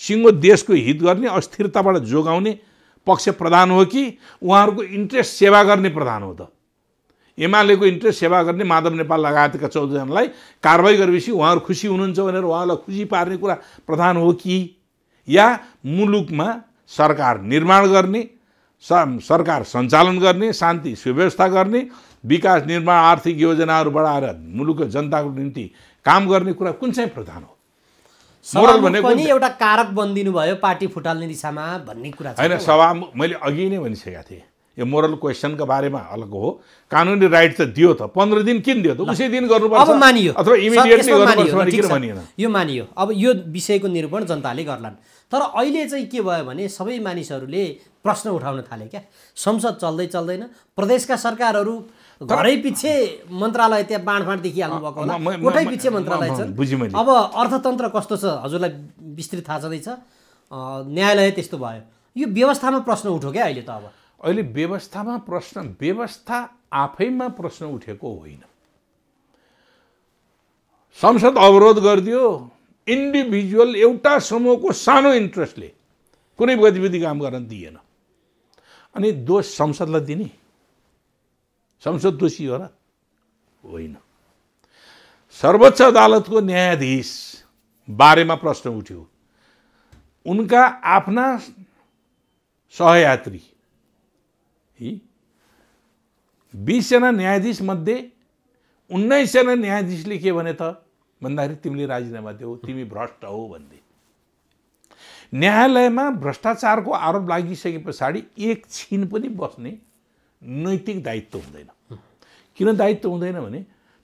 सिङ्गो देशको हित गर्ने, अस्थिरताबाट जोगाउने पक्ष प्रधान हो कि उहाँहरूको इन्ट्रेस्ट सेवा गर्ने प्रधान हो त? एमालेको इन्ट्रेस्ट सेवा गर्ने माधव नेपाल लगायतका 14 जनालाई कारबाही गरेपछि उहाँहरू खुसी हुनुहुन्छ भनेर उहाँलाई खुसी पार्ने कुरा प्रधान हो कि या मुलुकमा सरकार निर्माण गर्ने, सरकार सञ्चालन गर्ने, शान्ति सुव्यवस्था गर्ने, विकास निर्माण आर्थिक योजनाहरू बढाएर मुलुकको जनताको निम्ति काम गर्ने कुरा कुन चाहिँ प्रधान हो? मोरल भनेको पनि एउटा कारक बनिदिनु भयो पार्टी फुटाल्ने दिशामा भन्ने कुरा छ। हैन, सभामुख मैले अघि नै भनिसकेका थिएँ, यो मोरल क्वेसनको बारेमा अलग हो। कानुनी राइट त दियो त, 15 दिन किन दियो त? उसै दिन गर्नुपर्छ अब मानियो अथवा इमिडिएटली गर्नुपर्छ भने किन भनिएन? यो मानियो। अब यो विषयको निरूपण जनताले गर्लान्। तर अहिले चाहिँ के भयो भने सबै मानिसहरूले प्रश्न उठाउन थाले क्या, संसद चल्दैन, प्रदेशका सरकारहरू घरै पछि मन्त्रालय त्यहाँ बाँडफाँड देखिहाल्नु भएको होला, कोठै पछि मन्त्रालय छन्। अब अर्थतन्त्र कस्तो छ हजुरलाई विस्तृत थाहा छँदैछ, न्यायालय त्यस्तो भयो। यो व्यवस्थामा प्रश्न उठ्यो क्या अहिले त। अब अहिले व्यवस्थामा प्रश्न, व्यवस्था आफैमा प्रश्न उठेको होइन। संसद अवरोध गरिदियो, इन्डिभिजुअल एउटा समूहको सानो इन्ट्रेस्टले कुनै गतिविधि काम गर्न दिएन, अनि दोष संसदलाई दिने? संसद दोषी हो र? होइन। सर्वोच्च अदालतको न्यायाधीश बारेमा प्रश्न उठ्यो। उनका आफ्ना सहयात्री 20 जना न्यायाधीश मध्ये 19 जना न्यायाधीशले के भने त भन्दाखेरि तिमीले राजीनामा देऊ, तिमी भ्रष्ट हो भन्दै। न्यायालयमा भ्रष्टाचारको आरोप लागिसके पछाडि एक छिन पनि बस्ने नैतिक दायित्व हुँदैन। किन दायित्व हुँदैन भने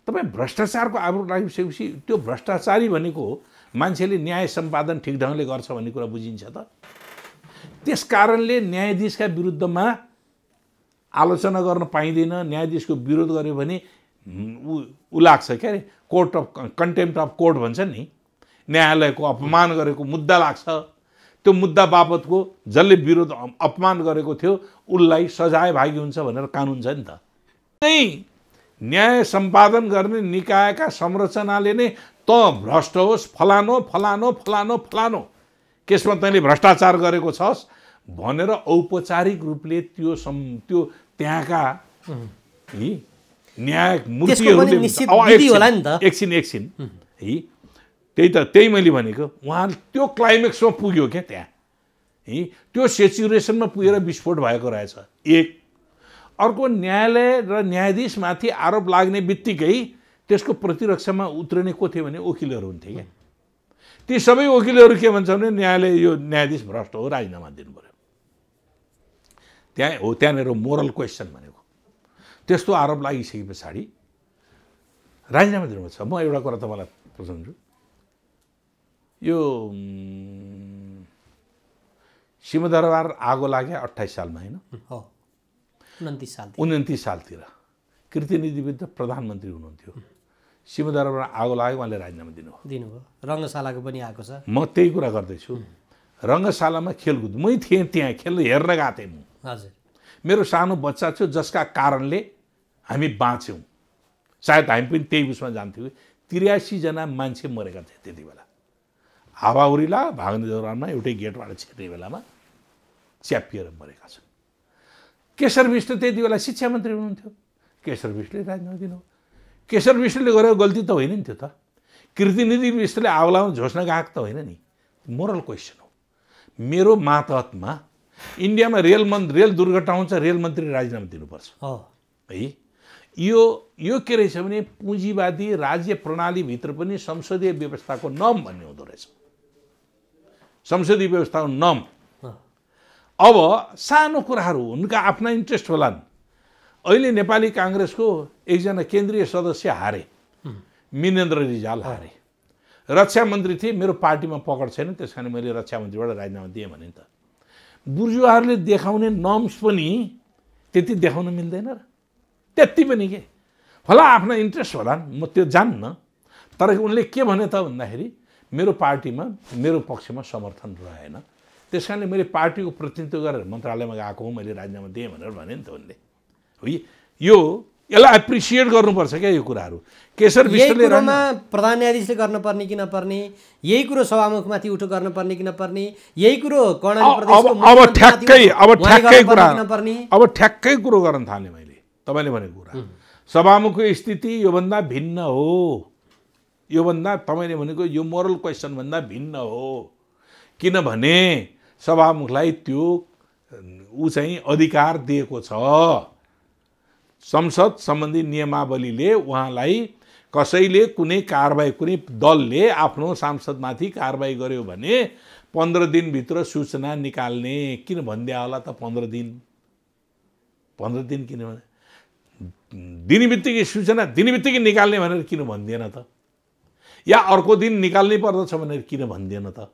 तपाईँ भ्रष्टाचारको आरोप लागिसकेपछि त्यो भ्रष्टाचारी भनेको मान्छेले न्याय सम्पादन ठिक ढङ्गले गर्छ भन्ने कुरा बुझिन्छ त? त्यस कारणले न्यायाधीशका विरुद्धमा आलोचना गर्न पाइँदैन। न्यायाधीशको विरोध गर्यो भने ऊ लाग्छ क्या अरे, court of contempt of court भन्छ नि, न्यायालयको अपमान गरेको मुद्दा लाग्छ। त्यो मुद्दा बापतको जसले विरोध अपमान गरेको थियो उसलाई सजाय भागी हुन्छ भनेर कानुन छ नि त। नै न्याय सम्पादन गर्ने निकायका संरचनाले नै त भ्रष्ट होस्, फलानो फलानो फलानो फलानो केसमा तैँले भ्रष्टाचार गरेको छस् भनेर औपचारिक रूपले त्यो त्यहाँका न्याय मूर्तिहरूले एकछिन है, त्यही मैले भनेको। उहाँ त्यो क्लाइमेक्समा पुग्यो क्या त्यहाँ है, त्यो सेचुरेसनमा पुगेर विस्फोट भएको रहेछ। एक अर्को, न्यायालय र न्यायाधीशमाथि आरोप लाग्ने बित्तिकै त्यसको प्रतिरक्षामा उत्रिने को थियो भने वकिलहरू हुन्थे क्या। ती सबै वकिलहरू के भन्छ भने न्यायालय यो न्यायाधीश भ्रष्ट हो, राजीनामा दिनु पर्यो। त्यहाँनिर मोरल क्वेसन भनेको। त्यस्तो आरोप लागिसके पछाडि राजीनामा दिनुपर्छ। म एउटा कुरा तपाईँलाई बुझाउँछु, यो सिंहदरबार आगो लाग्यो 28 सालमा होइन, 29 सालतिर कृतिनिधि विरुद्ध प्रधानमन्त्री हुनुहुन्थ्यो। सिंहदरबार आगो लाग्यो, उहाँले राजीनामा दिनुभयो। रङ्गशालाको पनि आएको छ। म त्यही कुरा गर्दैछु। रङ्गशालामा खेलकुद मै थिएँ, त्यहाँ खेल्न हेर्न गएको थिएँ म। हजुर, मेरो सानो बच्चा थियो जसका कारणले हामी बाँच्यौँ। सायद हामी पनि त्यही उसमा जान्थ्यौँ। 83 जना मान्छे मरेका थिए त्यति बेला। हावाहुरीला भाग्ने दौरानमा एउटै गेटबाट छिर्ने बेलामा च्यापिएर मरेका छन्। केशर विष्ट त्यति बेला शिक्षा मन्त्री हुनुहुन्थ्यो। केशर विष्टले राजीनामा दिनुभयो। केशर विष्टले गरेको गल्ती त होइन नि त्यो त। कृतिनिधि विष्टले आगोलामा झोस्न गएको त होइन नि। मोरल क्वेसन हो। मेरो मातहतमा इन्डियामा रेल दुर्घटना हुन्छ, रेल मन्त्री राजीनामा दिनुपर्छ है। यो के रहेछ भने पुँजीवादी राज्य प्रणालीभित्र पनि संसदीय व्यवस्थाको नम भन्ने हुँदो रहेछ। संसदीय व्यवस्थाको नम। अब सानो कुराहरू उनका आफ्ना इन्ट्रेस्ट होलान्। अहिले नेपाली काङ्ग्रेसको एकजना केन्द्रीय सदस्य हारे, मिनेन्द्र रिजाल हारे। रक्षा मन्त्री थिए, मेरो पार्टीमा पकड छैन, त्यस कारण मैले रक्षा मन्त्रीबाट राजीनामा दिएँ भने त बुर्जुवाहरूले देखाउने नर्म्स पनि त्यति देखाउन मिल्दैन र। त्यति पनि के होला आफ्ना इन्ट्रेस्ट होलान्, म त्यो जान्न। तर उनले के भने त भन्दाखेरि मेरो पार्टीमा मेरो पक्षमा समर्थन रहेन, त्यस कारणले मैले पार्टीको प्रतिनिधित्व गरेर मन्त्रालयमा गएको हुँ, मैले राजीनामा दिएँ भनेर भने नि त उनले। हो, यसलाई एप्रिसिएट गर्नुपर्छ क्या यो कुराहरू। केशर विष्टले प्रधान न्यायाधीशले गर्नुपर्ने कि नपर्ने, यही कुरो सभामुखमाथि उठो गर्नुपर्ने कि नपर्ने, यही कुरो अब ठ्याक्कै कुरो गर्न थालेँ मैले। तपाईँले भनेको कुरा सभामुखको स्थिति योभन्दा भिन्न हो। योभन्दा तपाईँले भनेको यो मोरल क्वेसन भन्दा भिन्न हो। किनभने सभामुखलाई त्यो ऊ चाहिँ अधिकार दिएको छ। संसद सम्बन्धी नियमावलीले उहाँलाई कसैले कुनै कारबाही, कुनै दलले आफ्नो सांसदमाथि कारबाही गर्यो भने 15 दिनभित्र सूचना निकाल्ने। किन भनिदिया होला त 15 दिन? 15 दिन किनभने दिने बित्तिकै सूचना दिने बित्तिकै निकाल्ने भनेर किन भनिदिएन त? या अर्को दिन निकाल्नै पर्दछ भनेर किन भनिदिएन त?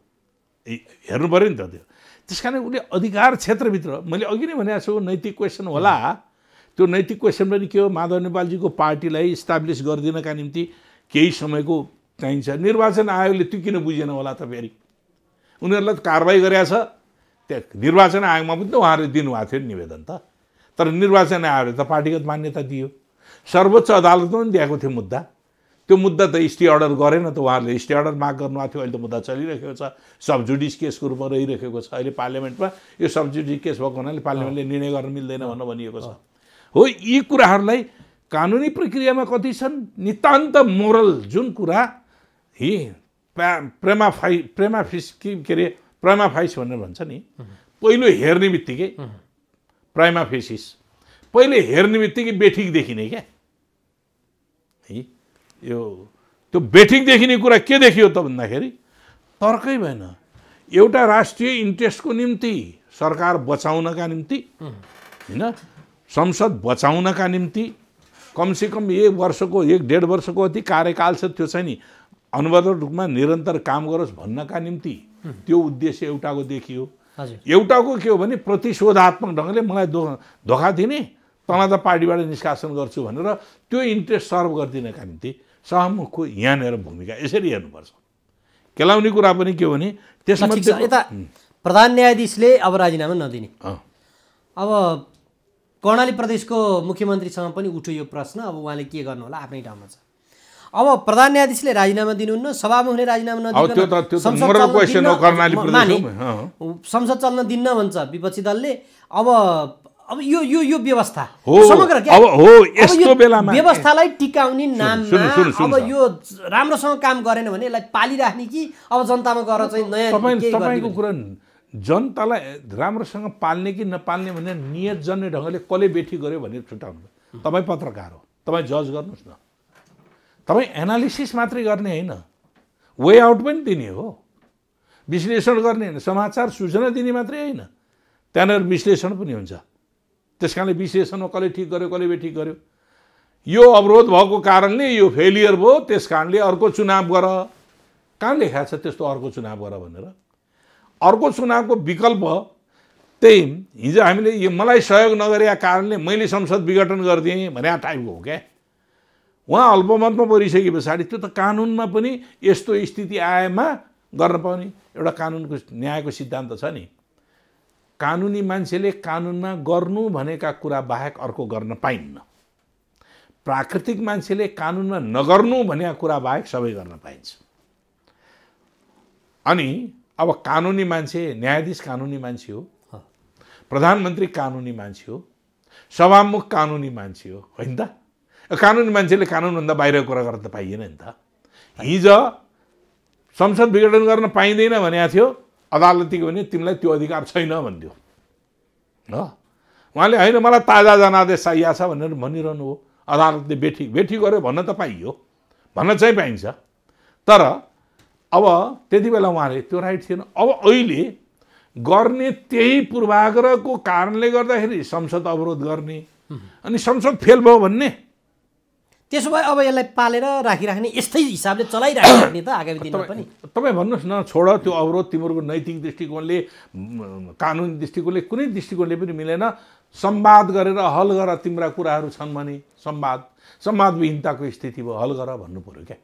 हेर्नु पऱ्यो नि त त्यो। त्यस कारण उसले अधिकार क्षेत्रभित्र, मैले अघि नै भनेको छु नैतिक क्वेसन होला। त्यो नैतिक क्वेसन पनि के हो, माधव नेपालजीको पार्टीलाई इस्टाब्लिस गरिदिनका निम्ति केही समयको चाहिन्छ। निर्वाचन आयोगले त्यो किन बुझेन होला त? फेरि उनीहरूलाई त कारबाही गरेछ। त्यहाँ निर्वाचन आयोगमा पनि त उहाँहरूले दिनुभएको थियो निवेदन त। तर निर्वाचन आयोगले त पार्टीगत मान्यता दियो। सर्वोच्च अदालतमा पनि दिएको थियो मुद्दा। त्यो मुद्दा त स्टे अर्डर गरेन त, उहाँहरूले स्टे अर्डर माग गर्नुभएको थियो। अहिले त मुद्दा चलिरहेको छ, सबजुडिस केसको रूपमा रहिरहेको छ। अहिले पार्लियामेन्टमा यो सबजुडिस केस भएको हुनाले पार्लियामेन्टले निर्णय गर्न मिल्दैन भनेर भनिएको छ। हो, यी कुराहरूलाई कानुनी प्रक्रियामा कति छन् नितान्त मोरल जुन कुरा प्रेमा फाइस भनेर भन्छ नि, पहिलो हेर्ने बित्तिकै प्राइमा फेसिस, पहिले हेर्ने बित्तिकै बेठिक देखिने क्या है। यो त्यो बेठिक देखिने कुरा के देखियो त भन्दाखेरि तर्कै भएन। एउटा राष्ट्रिय इन्ट्रेस्टको निम्ति, सरकार बचाउनका निम्ति होइन, संसद बचाउनका निम्ति कमसेकम 1 वर्षको 1.5 वर्षको अति कार्यकाल छ, त्यो चाहिँ नि अनवरत रूपमा निरन्तर काम गरोस् भन्नका निम्ति त्यो उद्देश्य एउटाको देखियो। हजुर एउटाको के हो भने प्रतिशोधात्मक ढङ्गले मलाई धोका दिने, तँलाई त पार्टीबाट निष्कासन गर्छु भनेर त्यो इन्ट्रेस्ट सर्भ गरिदिनका निम्ति सभामुखको यहाँनिर भूमिका यसरी हेर्नुपर्छ। केलाउने कुरा पनि के हो भने त्यसमा यता प्रधान न्यायाधीशले अब राजीनामा नदिने, अब कर्णाली प्रदेशको मुख्यमन्त्रीसँग पनि उठ्यो यो प्रश्न। अब उहाँले के गर्नु होला आफ्नै ठाउँमा छ। अब प्रधान न्यायाधीशले राजीनामा दिनुहुन्न, सभामुखले राजीनामा नदिनु, संसद चल्न दिन्न भन्छ विपक्षी दलले। अब यो व्यवस्था समग्र व्यवस्थालाई टिकाउने नाममा अब यो राम्रोसँग काम गरेन भने यसलाई पालिराख्ने कि अब जनतामा गएर चाहिँ नयाँ तपाईँको कुरा जनतालाई राम्रोसँग पाल्ने कि नपाल्ने भने नियतजन्य ढङ्गले कसले बेठी गर्यो भनेर छुट्याउनु। तपाईँ पत्रकार हो, तपाईँ जज गर्नुहोस् न। तपाईँ एनालिसिस मात्रै गर्ने होइन, वे आउट पनि दिने हो, विश्लेषण गर्ने होइन। समाचार सूचना दिने मात्रै होइन, त्यहाँनिर विश्लेषण पनि हुन्छ। त्यस कारणले विश्लेषणमा कसले ठिक गर्यो कसले बेठिक गर्यो, यो अवरोध भएको कारणले यो फेलियर भयो, त्यस कारणले अर्को चुनाव गर। कहाँ लेखाएको छ त्यस्तो अर्को चुनाव गर भनेर? अर्को चुनावको विकल्प त्यही हिजो हामीले यो मलाई सहयोग नगरेका कारणले मैले संसद विघटन गरिदिएँ भने टाइपको हो क्या। उहाँ अल्पमतमा परिसके पछाडि त्यो त कानुनमा पनि यस्तो स्थिति आएमा गर्न पाउने एउटा कानुनको न्यायको सिद्धान्त छ नि। कानुनी मान्छेले कानुनमा गर्नु भनेका कुरा बाहेक अर्को गर्न पाइन्न। प्राकृतिक मान्छेले कानुनमा नगर्नु भनेका कुरा बाहेक सबै गर्न पाइन्छ। अनि अब कानुनी मान्छे, न्यायाधीश कानुनी मान्छे हो, प्रधानमन्त्री कानुनी मान्छे हो, सभामुख कानुनी मान्छे हो, होइन त? कानुनी मान्छेले कानुनभन्दा बाहिरको कुरा गर्न त पाइएन नि त। हिजो संसद विघटन गर्न पाइँदैन भनेको थियो, अदालतले भने तिमीलाई त्यो अधिकार छैन भनिदियो ल। उहाँले होइन मलाई ताजा जनादेश चाहिएको छ भनेर भनिरहनु हो, अदालतले बेठी गर्यो भन्न त पाइयो, भन्न चाहिँ पाइन्छ। तर अब त्यति बेला उहाँले त्यो राइट थिएन। अब अहिले गर्ने त्यही पूर्वाग्रहको कारणले गर्दाखेरि संसद अवरोध गर्ने अनि संसद फेल भयो भन्ने। त्यसो भए अब यसलाई पालेर राखिराख्ने, यस्तै हिसाबले चलाइराख्ने त आगामी दिनमा पनि। तपाईँ भन्नुहोस् न, छोड त्यो अवरोध, तिम्रो नैतिक दृष्टिकोणले, कानुनी दृष्टिकोणले, कुनै दृष्टिकोणले पनि मिलेन। संवाद गरेर हल गर, तिम्रा कुराहरू छन् भने संवादविहीनताको स्थिति भयो, हल गर भन्नु पर्यो क्या।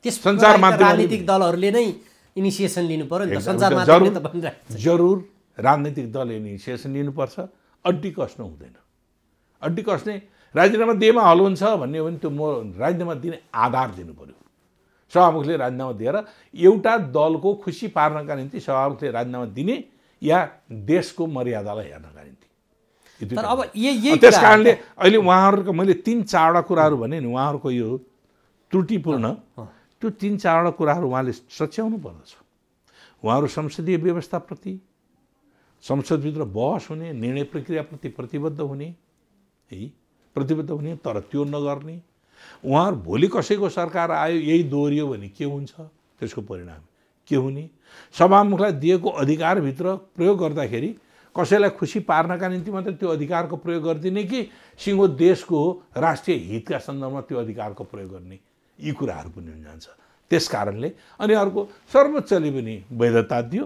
सञ्चार माध्यम राजनीतिक दलहरूले नै इनिसिएसन लिनु पर्यो नि त। सञ्चार माध्यमले त भनिरहेको छ जरुर राजनीतिक दल इनिसिएसन लिनुपर्छ। अड्डी कस्नु हुँदैन। अड्डी कस्ने राजीनामा दिएमा हल हुन्छ भन्ने हो भने त्यो राजीनामा दिने आधार दिनु पर्यो। सभामुखले राजीनामा दिएर एउटा दलको खुसी पार्नका निम्ति सभामुखले राजीनामा दिने या देशको मर्यादालाई हेर्नका निम्ति। तर अब यही त्यस कारणले अहिले उहाँहरूको मैले 3-4वटा कुराहरू भने नि, उहाँहरूको यो त्रुटिपूर्ण त्यो 3-4वटा कुराहरू उहाँले सच्याउनु पर्दछ। उहाँहरू संसदीय व्यवस्थाप्रति, संसदभित्र बहस हुने, निर्णय प्रक्रियाप्रति प्रतिबद्ध हुने है, प्रतिबद्ध हुने, तर त्यो नगर्ने। उहाँहरू भोलि कसैको सरकार आयो यही दोहोरियो भने के हुन्छ, त्यसको परिणाम के हुने? सभामुखलाई दिएको अधिकारभित्र प्रयोग गर्दाखेरि कसैलाई खुसी पार्नका निम्ति मात्र त्यो अधिकारको प्रयोग गरिदिने कि सिङ्गो देशको राष्ट्रिय हितका सन्दर्भमा त्यो अधिकारको प्रयोग गर्ने, यी कुराहरू पनि हुन जान्छ। त्यस कारणले अनि अर्को सर्वोच्चले पनि वैधता दियो,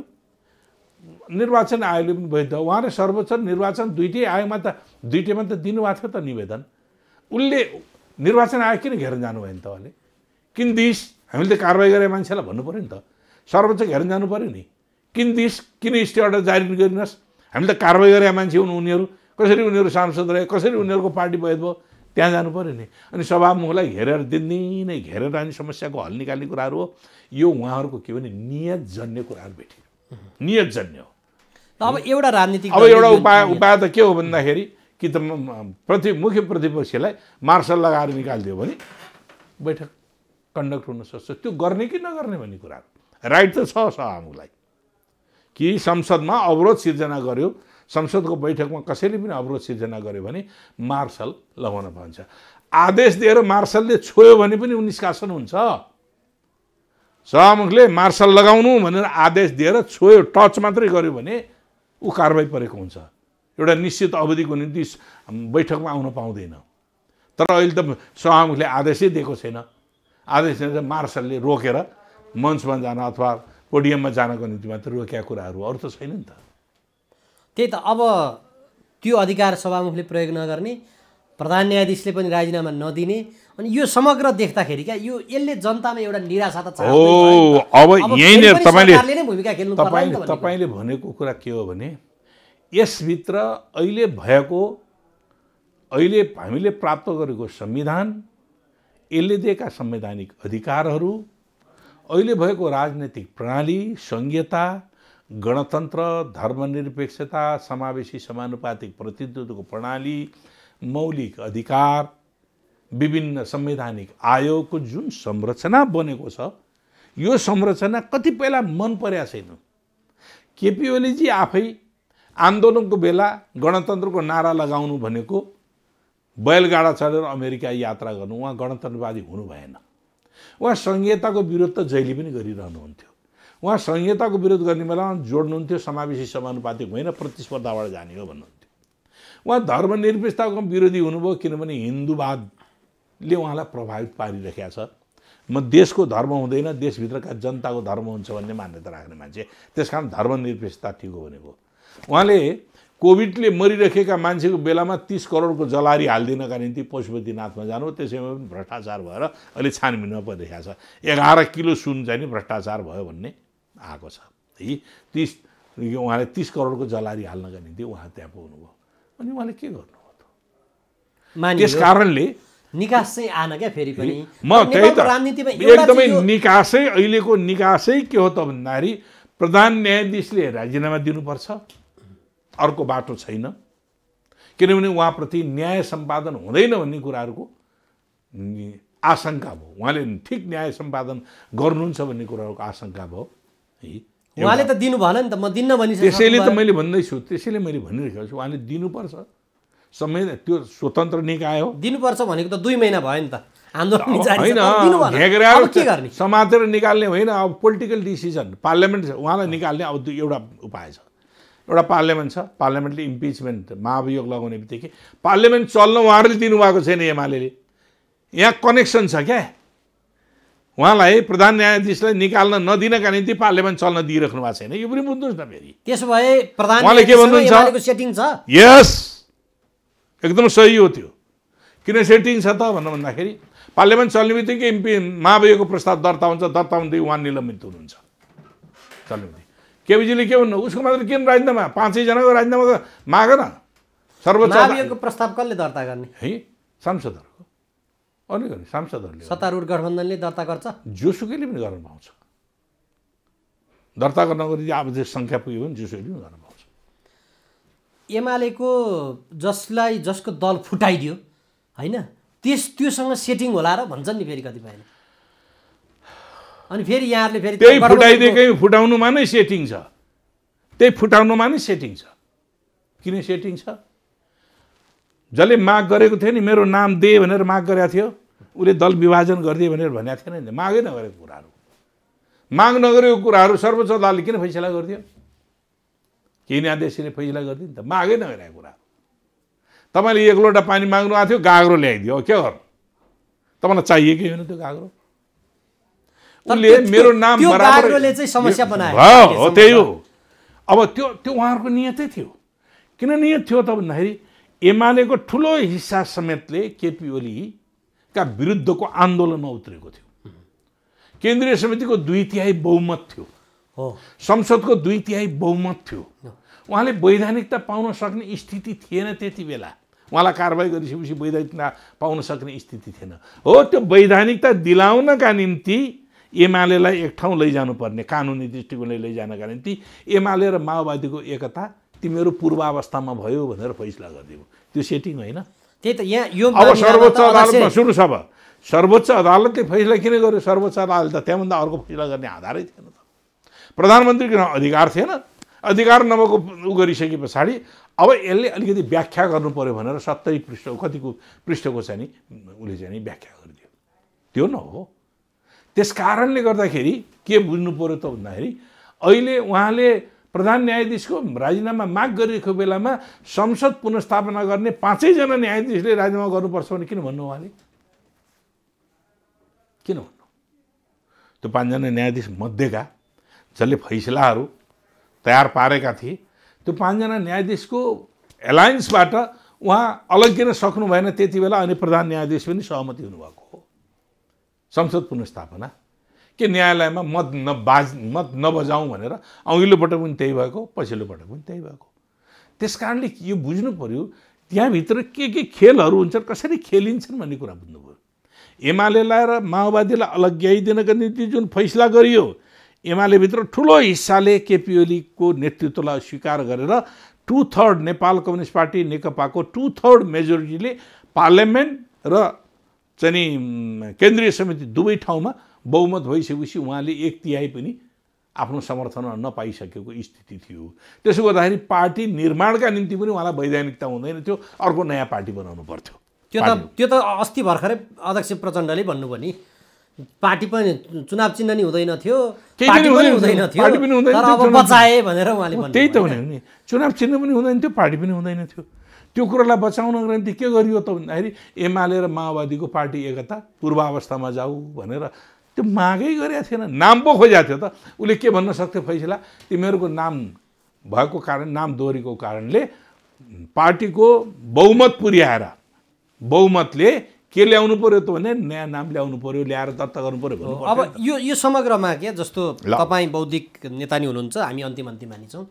निर्वाचन आयोगले पनि वैध। उहाँले सर्वोच्च निर्वाचन दुईटैमा त दिनुभएको थियो त निवेदन। उसले निर्वाचन आयोग किन घेर्न जानुभयो नि त? उहाँले किन दिस हामीले त कारवाही गरेर मान्छेलाई भन्नु पऱ्यो नि त। सर्वोच्च घेर्न जानु पऱ्यो नि, किन दिस, किन स्टे अर्डर जारी गरिदिनुहोस्, हामीले त कारवाही गरेर मान्छे हुन् उनीहरू, कसरी उनीहरू सांसद रहे, कसरी उनीहरूको पार्टी वैध भयो, त्यहाँ जानु पऱ्यो नि। अनि सभामुखलाई घेरेर दिनदिनै घेरेर अनि समस्याको हल निकाल्ने कुराहरू हो। यो उहाँहरूको के भने नियतजन्य कुराहरू भेट्यो, नियतजन्य हो। अब एउटा राजनीतिक अब एउटा उपाय त के हो भन्दाखेरि कि त मुख्य प्रतिपक्षलाई मार्सल लगाएर निकालिदियो भने बैठक कन्डक्ट हुन सक्छ। त्यो गर्ने कि नगर्ने भन्ने कुराहरू राइट त छ सभामुखलाई कि संसदमा अवरोध सिर्जना गर्यो, संसदको बैठकमा कसैले पनि अवरोध सिर्जना गर्यो भने मार्सल लगाउन पाइन्छ। आदेश दिएर मार्सलले छोयो भने पनि निष्कासन हुन्छ। सभामुखले मार्सल लगाउनु भनेर आदेश दिएर छोयो, टच मात्रै गर्यो भने ऊ कारवाही परेको हुन्छ। एउटा निश्चित अवधिको निम्ति बैठकमा आउन पाउँदैन। तर अहिले त सभामुखले आदेशै दिएको छैन। आदेश दिएर मार्सलले रोकेर मञ्चमा जान अथवा पोडियममा जानको निम्ति मात्र रोकेका कुराहरू, अरू त छैन नि त। त्यही त अब त्यो अधिकार सभामुखले प्रयोग नगर्ने, प्रधान न्यायाधीशले पनि राजीनामा नदिने, अनि यो समग्र देख्दाखेरि क्या यसले जनतामा एउटा निराशा त अब यही नै तपाईँले तपाईँले भनेको कुरा के हो भने यसभित्र अहिले हामीले प्राप्त गरेको संविधान, यसले दिएका संवैधानिक अधिकारहरू, अहिले भएको राजनैतिक प्रणाली, संघीयता, गणतन्त्र, धर्मनिरपेक्षता, समावेशी समानुपातिक प्रतिनिधित्वको प्रणाली, मौलिक अधिकार, विभिन्न संवैधानिक आयोगको जुन संरचना बनेको छ, यो संरचना कतिपयलाई मन परेको छैन। केपी ओलीजी आफै आन्दोलनको बेला गणतन्त्रको नारा लगाउनु भनेको बैलगाडा चढेर अमेरिका यात्रा गर्नु, उहाँ गणतन्त्रवादी हुनु भएन। उहाँ संहिताको विरोध त जहिले पनि गरिरहनुहुन्थ्यो। उहाँ संहिताको विरोध गर्ने बेला जोड्नुहुन्थ्यो समावेशी समानुपातिक होइन, प्रतिस्पर्धाबाट जाने हो भन्नुहुन्थ्यो। उहाँ धर्मनिरपेक्षताको विरोधी हुनुभयो किनभने हिन्दूवादले उहाँलाई प्रभावित पारिरहेको छ। म देशको धर्म हुँदैन, देशभित्रका जनताको धर्म हुन्छ भन्ने मान्यता राख्ने मान्छे, त्यसकारण धर्मनिरपेक्षता ठिक हो भनेको। उहाँले कोभिडले मरिरहेका मान्छेको बेलामा 30 करोडको जलारी हालिदिनका निम्ति पशुपतिनाथमा जानु, त्यसैमा पनि भ्रष्टाचार भएर अहिले छानबिनमा परिरहेको छ। 11 किलो सुन चाहिँ नि भ्रष्टाचार भयो भन्ने आएको छ है। उहाँले 30 करोडको जलारी हाल्नका निम्ति उहाँ त्यहाँ पुग्नुभयो। अनि उहाँले के गर्नुभयो त? त्यस कारणले निकास चाहिँ आएन क्या फेरि पनि। म त्यही त एकदमै निकासै, अहिलेको निकासै के हो त भन्दाखेरि प्रधान न्यायाधीशले राजीनामा दिनुपर्छ, अर्को बाटो छैन। किनभने उहाँप्रति न्याय सम्पादन हुँदैन भन्ने कुराहरूको आशंका भयो। उहाँले ठिक न्याय सम्पादन गर्नुहुन्छ भन्ने कुराहरूको आशंका भयो है। उहाँले त दिनु भएन नि त, म दिन्न भनिसकेँ। त्यसैले त मैले भन्दैछु, त्यसैले मैले भनिरहेको छु उहाँले दिनुपर्छ। त्यो स्वतन्त्र निकाय हो, दिनुपर्छ भनेको त 2 महिना भयो नि त आन्दोलन होइन, समातेर निकाल्ने होइन। अब पोलिटिकल डिसिजन पार्लियामेन्ट उहाँलाई निकाल्ने अब एउटा उपाय छ। एउटा पार्लियामेन्ट छ, पार्लियामेन्टले इम्पिचमेन्ट महाभियोग लगाउने बित्तिकै पार्लियामेन्ट चल्न उहाँहरूले दिनुभएको छैन। एमाले यहाँ कनेक्सन छ क्या, उहाँलाई प्रधान न्यायाधीशलाई निकाल्न नदिनका निम्ति पार्लियामेन्ट चल्न दिइराख्नु भएको छैन। यो पनि बुझ्नुहोस् न फेरि। त्यसो भए प्रधान उहाँले के भन्नुहुन्छ? सेटिङ छ। यस, एकदम सही हो त्यो। किन सेटिङ छ त भन्दाखेरि पार्लियामेन्ट चल्ने बित्तिकै एमपी महाभियोगको प्रस्ताव दर्ता हुन्छ, दर्ता हुँदै उहाँ निलम्बित हुनुहुन्छ चल्ने बित्तिकै। केपीजीले के भन्नु? उसको मात्र किन राजीनामा? 5 जनाको राजीनामा माग न। सर्वोच्च महाभियोगको प्रस्ताव कसले दर्ता गर्ने? है सांसदहरूको। अनि सांसदहरूले, सत्तारूढ गठबन्धनले दर्ता गर्छ, जोसुकैले पनि गर्न पाउँछ। दर्ता गर्नको निम्ति आवश्यक सङ्ख्या पुग्यो भने जोसुकैले पनि गर्न पाउँछ। एमालेको जसको दल फुटाइदियो होइन, त्योसँग सेटिङ होला र भन्छन् नि फेरि कतिपयले। अनि फेरि यहाँहरूले फेरि त्यही फुटाइदिएकै फुटाउनुमा नै सेटिङ छ, त्यही फुटाउनुमा नै सेटिङ छ। किन सेटिङ छ? जसले माग गरेको थियो नि मेरो नाम दे भनेर माग गरेको थियो, उसले दल विभाजन गरिदिए भनेर भनेको थिएन नि। मागै नगरेको कुराहरू, माग नगरेको कुराहरू सर्वोच्च अदालतले किन फैसला गरिदियो? केही न्यायाधीशले फैसला गरिदियो नि त। मागै नगरेको कुराहरू। तपाईँले 1 लोटा पानी माग्नु आएको थियो, गाग्रो ल्याइदियो, के गर्नु? तपाईँलाई चाहिएकै होइन त्यो गाग्रो। उसले मेरो नाम बराबरले चाहिँ समस्या बनायो हो, त्यही हो। अब त्यो उहाँहरूको नियतै थियो। किन नियत थियो त भन्दाखेरि एमालेको ठुलो हिस्सा समेतले केपी ओलीका विरुद्धको आन्दोलनमा उत्रेको थियो। केन्द्रीय समितिको 2/3 बहुमत थियो, संसदको 2/3 बहुमत थियो। उहाँले वैधानिकता पाउन सक्ने स्थिति थिएन त्यति बेला। उहाँलाई कारबाही गरिसकेपछि वैधानिकता पाउन सक्ने स्थिति थिएन। हो, त्यो वैधानिकता दिलाउनका निम्ति एमालेलाई एक ठाउँ लैजानुपर्ने, कानुनी दृष्टिकोणले लैजानका निम्ति एमाले र माओवादीको एकता तिमीहरू पूर्वावस्थामा भयो भनेर फैसला गरिदियो। त्यो सेटिङ होइन। त्यही त यहाँ यो अब सर्वोच्च अदालतमा सुन्नुहोस्, अब सर्वोच्च अदालतले फैसला किन गर्यो? सर्वोच्च अदालत त त्यहाँभन्दा अर्को फैसला गर्ने आधारै थिएन त। प्रधानमन्त्रीको अधिकार थिएन। अधिकार नभएको उ गरिसके पछाडि अब यसले अलिकति व्याख्या गर्नु पर्यो भनेर 70 पृष्ठ कतिको पृष्ठको चाहिँ नि उसले चाहिँ नि व्याख्या गरिदियो। त्यो न हो। त्यस कारणले गर्दाखेरि के बुझ्नु पर्यो त भन्दाखेरि अहिले उहाँले प्रधान न्यायाधीशको राजीनामा माग गरिरहेको बेलामा संसद पुनर्स्थापना गर्ने 5 जना न्यायाधीशले राजीनामा गर्नुपर्छ भने किन भन्नु? उहाँले किन भन्नु? त्यो 5 जना न्यायाधीश मध्येका जसले फैसलाहरू तयार पारेका थिए, त्यो 5 जना न्यायाधीशको एलायन्सबाट उहाँ अलग्गिन सक्नु भएन त्यति बेला, अनि प्रधान न्यायाधीश पनि सहमति हुनुभएको हो। संसद पुनर्स्थापना के न्यायालयमा मत नबजाउँ भनेर अघिल्लो पटक पनि त्यही भएको, पछिल्लो पटक पनि त्यही भएको। त्यसकारणले यो बुझ्नु पर्यो त्यहाँभित्र के खेलहरू हुन्छन्, कसरी खेलिन्छन् भन्ने कुरा बुझ्नु पर्यो। एमालेलाई र माओवादीलाई अलग्याइदिनका निम्ति जुन फैसला गरियो, एमालेभित्र ठुलो हिस्साले केपी ओलीको नेतृत्वलाई स्वीकार गरेर 2/3 नेपाल कम्युनिस्ट पार्टी नेकपाको 2/3 मेजोरिटीले पार्लियामेन्ट र चाहिँ केन्द्रीय समिति दुवै ठाउँमा बहुमत भइसकेपछि उहाँले 1/3 पनि आफ्नो समर्थनमा नपाइसकेको स्थिति थियो। त्यसो गर्दाखेरि पार्टी निर्माणका निम्ति पनि उहाँलाई वैधानिकता हुँदैन थियो, अर्को नयाँ पार्टी बनाउनु पर्थ्यो। त्यो त अस्ति भर्खरै अध्यक्ष प्रचण्डले भन्नुभयो नि, पार्टी पनि चुनाव चिन्ह नि हुँदैन थियो, पार्टी पनि हुँदैन थियो, तर अब बचाए भनेर उहाँले भन्नुभयो। त्यही त भने नि, चुनाव चिन्ह पनि हुँदैन थियो, पार्टी पनि हुँदैन थियो। त्यो कुरालाई बचाउनको निम्ति के गरियो त भन्दाखेरि एमाले र माओवादीको पार्टी एकता पूर्वावस्थामा जाऊ भनेर त्यो मागै गरेको थिएन, नाम पो खोजेको थियो त। उसले के भन्न सक्थ्यो फैसला, तिमीहरूको नाम भएको कारण, नाम दोहोरीको कारणले पार्टीको बहुमत पुर्याएर बहुमतले के ल्याउनु पर्यो त भने नयाँ नाम ल्याउनु पर्यो, ल्याएर दर्ता गर्नु पर्यो भन्नु। अब यो समग्रमा के जस्तो तपाईँ बौद्धिक नेता नि हुनुहुन्छ, हामी अन्तिम मानिछौँ।